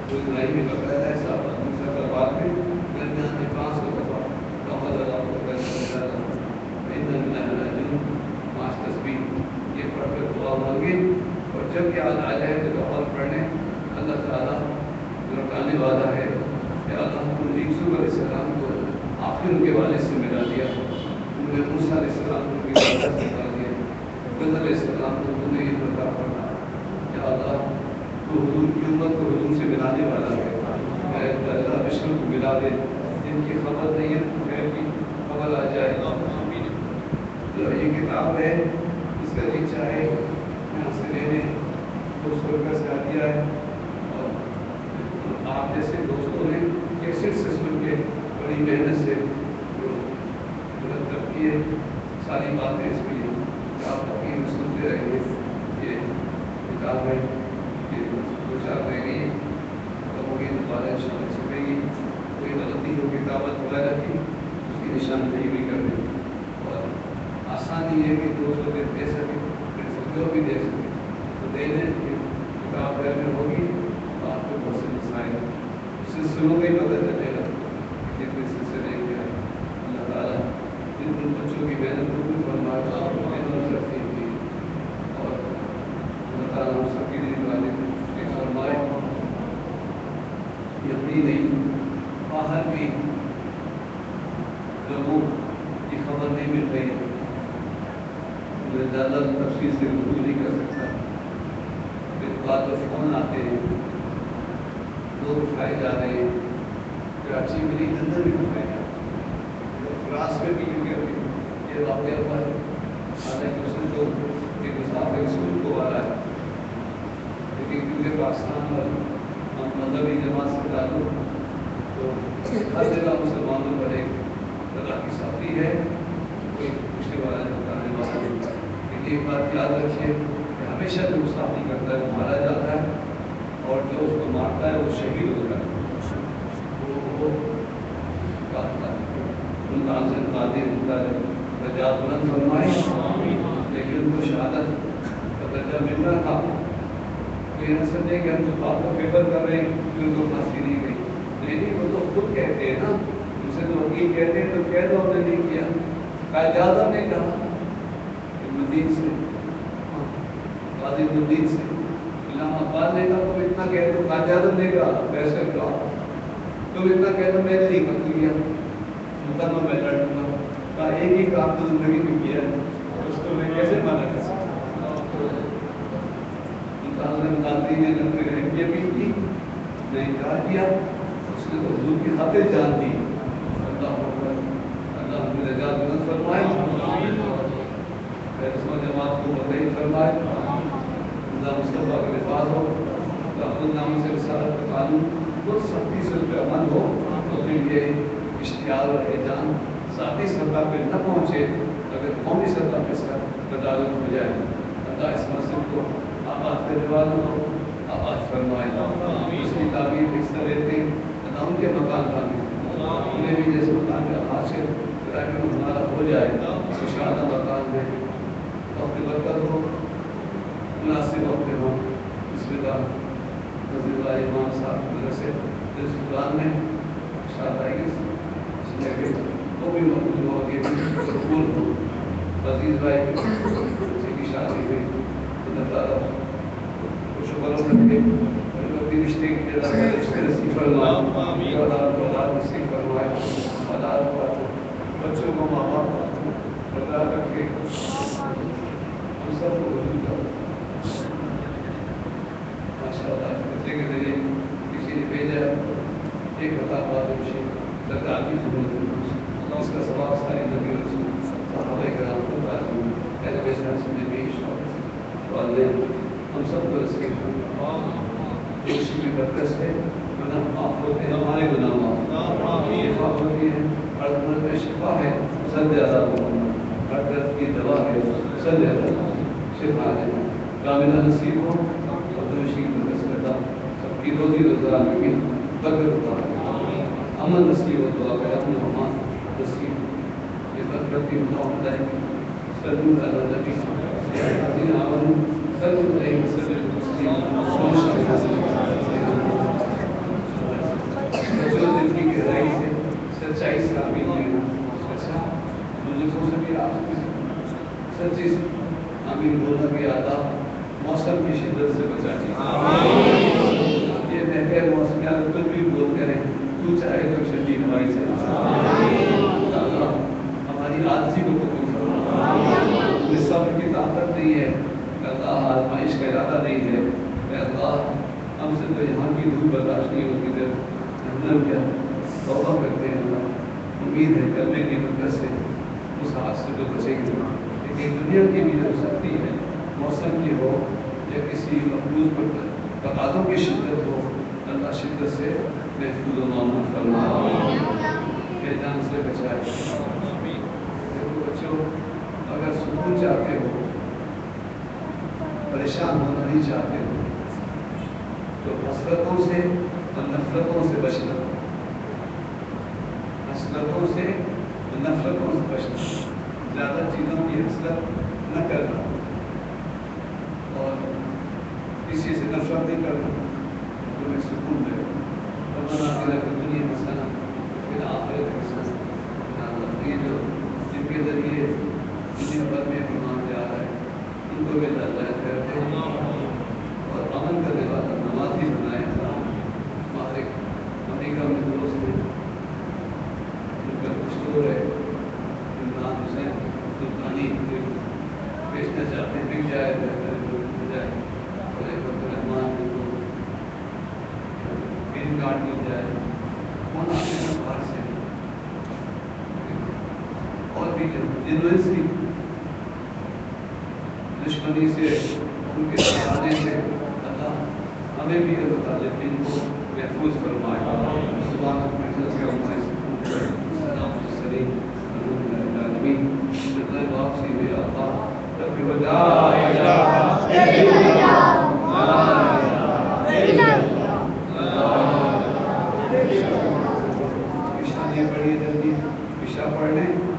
کوئی لڑائی میں پکڑا ہے صاحب دوسرا کا بعد میں درمیان میں 500 دفعہ داخل ودا قوت الا باللہ ان للہ راجعون 5 تسبیح یہ پڑھ کر دعا مانگے اور جب یاد آ جائے تو دعا پڑھنے اللہ تعالیٰ لوٹانے والا ہے کہ اللہ نے یوسف علیہ السلام کو آخر ان کے والد سے ملا دیا انہوں نے موسیٰ علیہ السلام کو بھی والد سے ملا دیا خضر علیہ السلام کو انہوں نے یہ بتا پڑھا کہ اللہ تو حضور کی امت کو حضور سے ملانے والا ہے اے اللہ بشر کو ملا دے جن کی خبر نہیں ہے خیر کی خبر آ جائے یہ کتاب ہے اس کا جی چاہے یہاں سے لینے 200 روپئے سے آ دیا ہے اور آپ جیسے دوستوں نے کیسٹ سے سن کے بڑی محنت سے جو مرتب کیے ساری باتیں اس میں آپ حقیق سنتے رہیں گے یہ کتاب ہے یہ 2-4 مہینے ختم ہوگی دوبارہ انشاءاللہ چھپے گی کوئی غلطی ہو کتابت وغیرہ کی اس کی نشاندہی بھی کر دیں اور آسانی یہ کہ 200 دن دے سکے پھر جو بھی دے سکے تو دے دیں کتاب گھر میں ہوگی تو آپ کو بہت سے مسائل سلسلوں کا ہی پتہ چلے گا کتنے سلسلے کیا ہے اللہ تعالیٰ ان بچوں کی محنت کو بھی فرمائے رکھتی تھی اور اللہ تعالیٰ ہم سب کی دن والے فرمائے یہی نہیں باہر بھی لوگوں کی خبر نہیں مل رہی ہے. میں زیادہ تفصیل سے گفتگو نہیں کر سکتا. پھر بعد میں فون آتے ہیں، لوگ اٹھائے جا رہے ہیں. کراچی میں نہیں، لندن بھی اٹھائے جا رہے ہیں، فرانس میں بھی یہ واقعہ ہوا ہے. حالانکہ اس نے جو ایک مسافر اسکول کو والا ہے، لیکن کیونکہ پاکستان اور مذہبی جماعت سے تعلق، تو ہر جگہ مسلمانوں پر ایک طرح کی سختی ہے. کوئی پوچھنے والا نہیں ہوتا، آنے والا نہیں ہوتا. لیکن ایک بات یاد رکھیے کہ ہمیشہ جو گستاخی کرتا ہے وہ مارا جاتا ہے، اور جو اس کو مارتا ہے وہ شہید ہوتا ہے. وہ کہتا ہے ان کا حاصل قادر ہوتا ہے درجات بلند فرمائے، لیکن ان کو شہادت کا درجہ مل رہا تھا. تو یہ نہ سمجھے کہ ہم جو بات کو فیور کر رہے ہیں کہ ان کو پھانسی نہیں گئی. نہیں، وہ تو خود کہتے ہیں نا. ان سے تو وکیل کہتے ہیں تو کہہ دو ہم نے نہیں کیا. قائد اعظم نے کہا ابن الدین سے، قاضی ابن الدین سے، علامہ اقبال نے کہا تم اتنا کہہ دو. قائد اعظم نے کہا ویسے کہا تم اتنا کہہ دو میں نے نہیں قتل کیا، مقدمہ میں لڑ دوں گا. کہا ایک ہی کام تو زندگی میں کیا ہے، اس کو میں کیسے مانا کر سکتا. نے بھی کی، میں انکار کیا. اس نے تو حضور کی خاطر جان دی. اللہ اکبر، اللہ ہم نے نجات بلند فرمائے، رسم جماعت کو بطئی فرمائے. اللہ مصطفیٰ کے لباس ہو، اللہ نام سے رسالت کا قانون بہت سختی سے اس پہ عمل ہو، تو پھر یہ اشتعال اور احجام ذاتی سطح پہ نہ پہنچے. اگر قومی سطح پہ اس کا تدارک ہو جائے، اللہ اس مسجد کو آباد کرنے والوں کو آباد فرمائے. اس کی تعمیر کس طرح دیتے اللہ ان کے مکان تعمیر، انہیں بھی جیسے مکان کا حاصل کرائے میں ہمارا ہو جائے. شادہ مکان ہے، وقت برکت ہو، مناسب وقت ہو. اس میں نظر اللہ امام صاحب مدرسے قرآن میں شادہ وہ بھی موجود ہو، یہ بھی قبول ہو. عزیز بھائی کی شادی ہوئی، اللہ تعالیٰ شکر رکھے، رشتے کی رشتے نصیب فرمائے، اولاد نصیب فرمائے، اولاد بچوں کو ماں باپ اللہ رکھے. ہم سب کو ماشاء اللہ بچے کے ذریعے کسی نے بھیجا ایک ہفتہ بعد سرکار کی ضرورت ہے. اس کا ثواب ساری نبی رسول صحابہ کرام کو تعلیم ایجوکیشن میں بھی شوق والدین ہم سب کو رسے خوشی کی برکت سے گناہ معاف ہوتے ہیں. ہمارے گناہ معاف ہوتی ہے. ہر مرض میں شفا ہے، سب زیادہ ہر درد کی دوا ہے، سب زیادہ شفا ہے. کاملہ نصیب ہو اور دوشی کی برکت کرتا سب کی روزی روزگار میں بھی برکت ہوتا ہے. امن نصیب ہو، دعا کرے اپنے امان نصیب یہ برکت کی مطابق جائے گی. سلم اللہ نبی دین آمن سلم علیہ وسلم جو دل کی گہرائی سے سچائی سے آمین دینا. اچھا مجھے سوچ بھی آپ سچی آمین بولنا کے آداب موسم کی شدت سے بچانے. یہ بہتر موسمیات کچھ بھی بول کریں تو چاہے تو شدید ہوائی سے ہماری عاجزی کو قبول فرما. ہمیں صبر کی طاقت نہیں ہے اللہ، آزمائش کا ارادہ نہیں ہے. اے اللہ ہم سے تو یہاں کی دھوپ برداشت نہیں ہوتی ہے، جہنم کیا توبہ کرتے ہیں. اللہ امید ہے کرنے کی برکت سے اس حادثے سے بچے گی. لیکن دنیا کی بھی جو سختی ہے موسم کی ہو یا کسی مقبوض پر تقاضوں کی شدت ہو، اللہ شدت سے محفوظ و معمول فرمائے، بے جان سے بچائے. دیکھو بچوں، اگر سکون چاہتے ہو، پریشان ہونا نہیں چاہتے ہو، تو حسرتوں سے اور نفرتوں سے بچنا. حسرتوں سے اور نفرتوں سے بچنا، زیادہ چیزوں کی حسرت نہ کرنا اور کسی سے نفرت نہیں کرنا. تمہیں سکون دے ربنا آتنا فی الدنیا حسنہ وفی الآخرۃ حسنہ. یہ جو جن کے ذریعے جن پر میں ایمان جا رہا ہے ان کو بھی اللہ کرتے ہیں اور عمل کرنے والا نمازی بنائے. ہمارے بک جائے ہو جائے رحمان گرین کارڈ مل جائے کون آتے ہیں باہر سے اور بھی جنوینسی دشمنی سے ان کے ساتھ سے اللہ ہمیں بھی یہ بتا دے کہ ان کو محفوظ فرمائے زبان اپنے سلام سلیم العالمین جتنے واپسی میں اللہ رب ودا پڑھیے جلدی پشا پڑھ لیں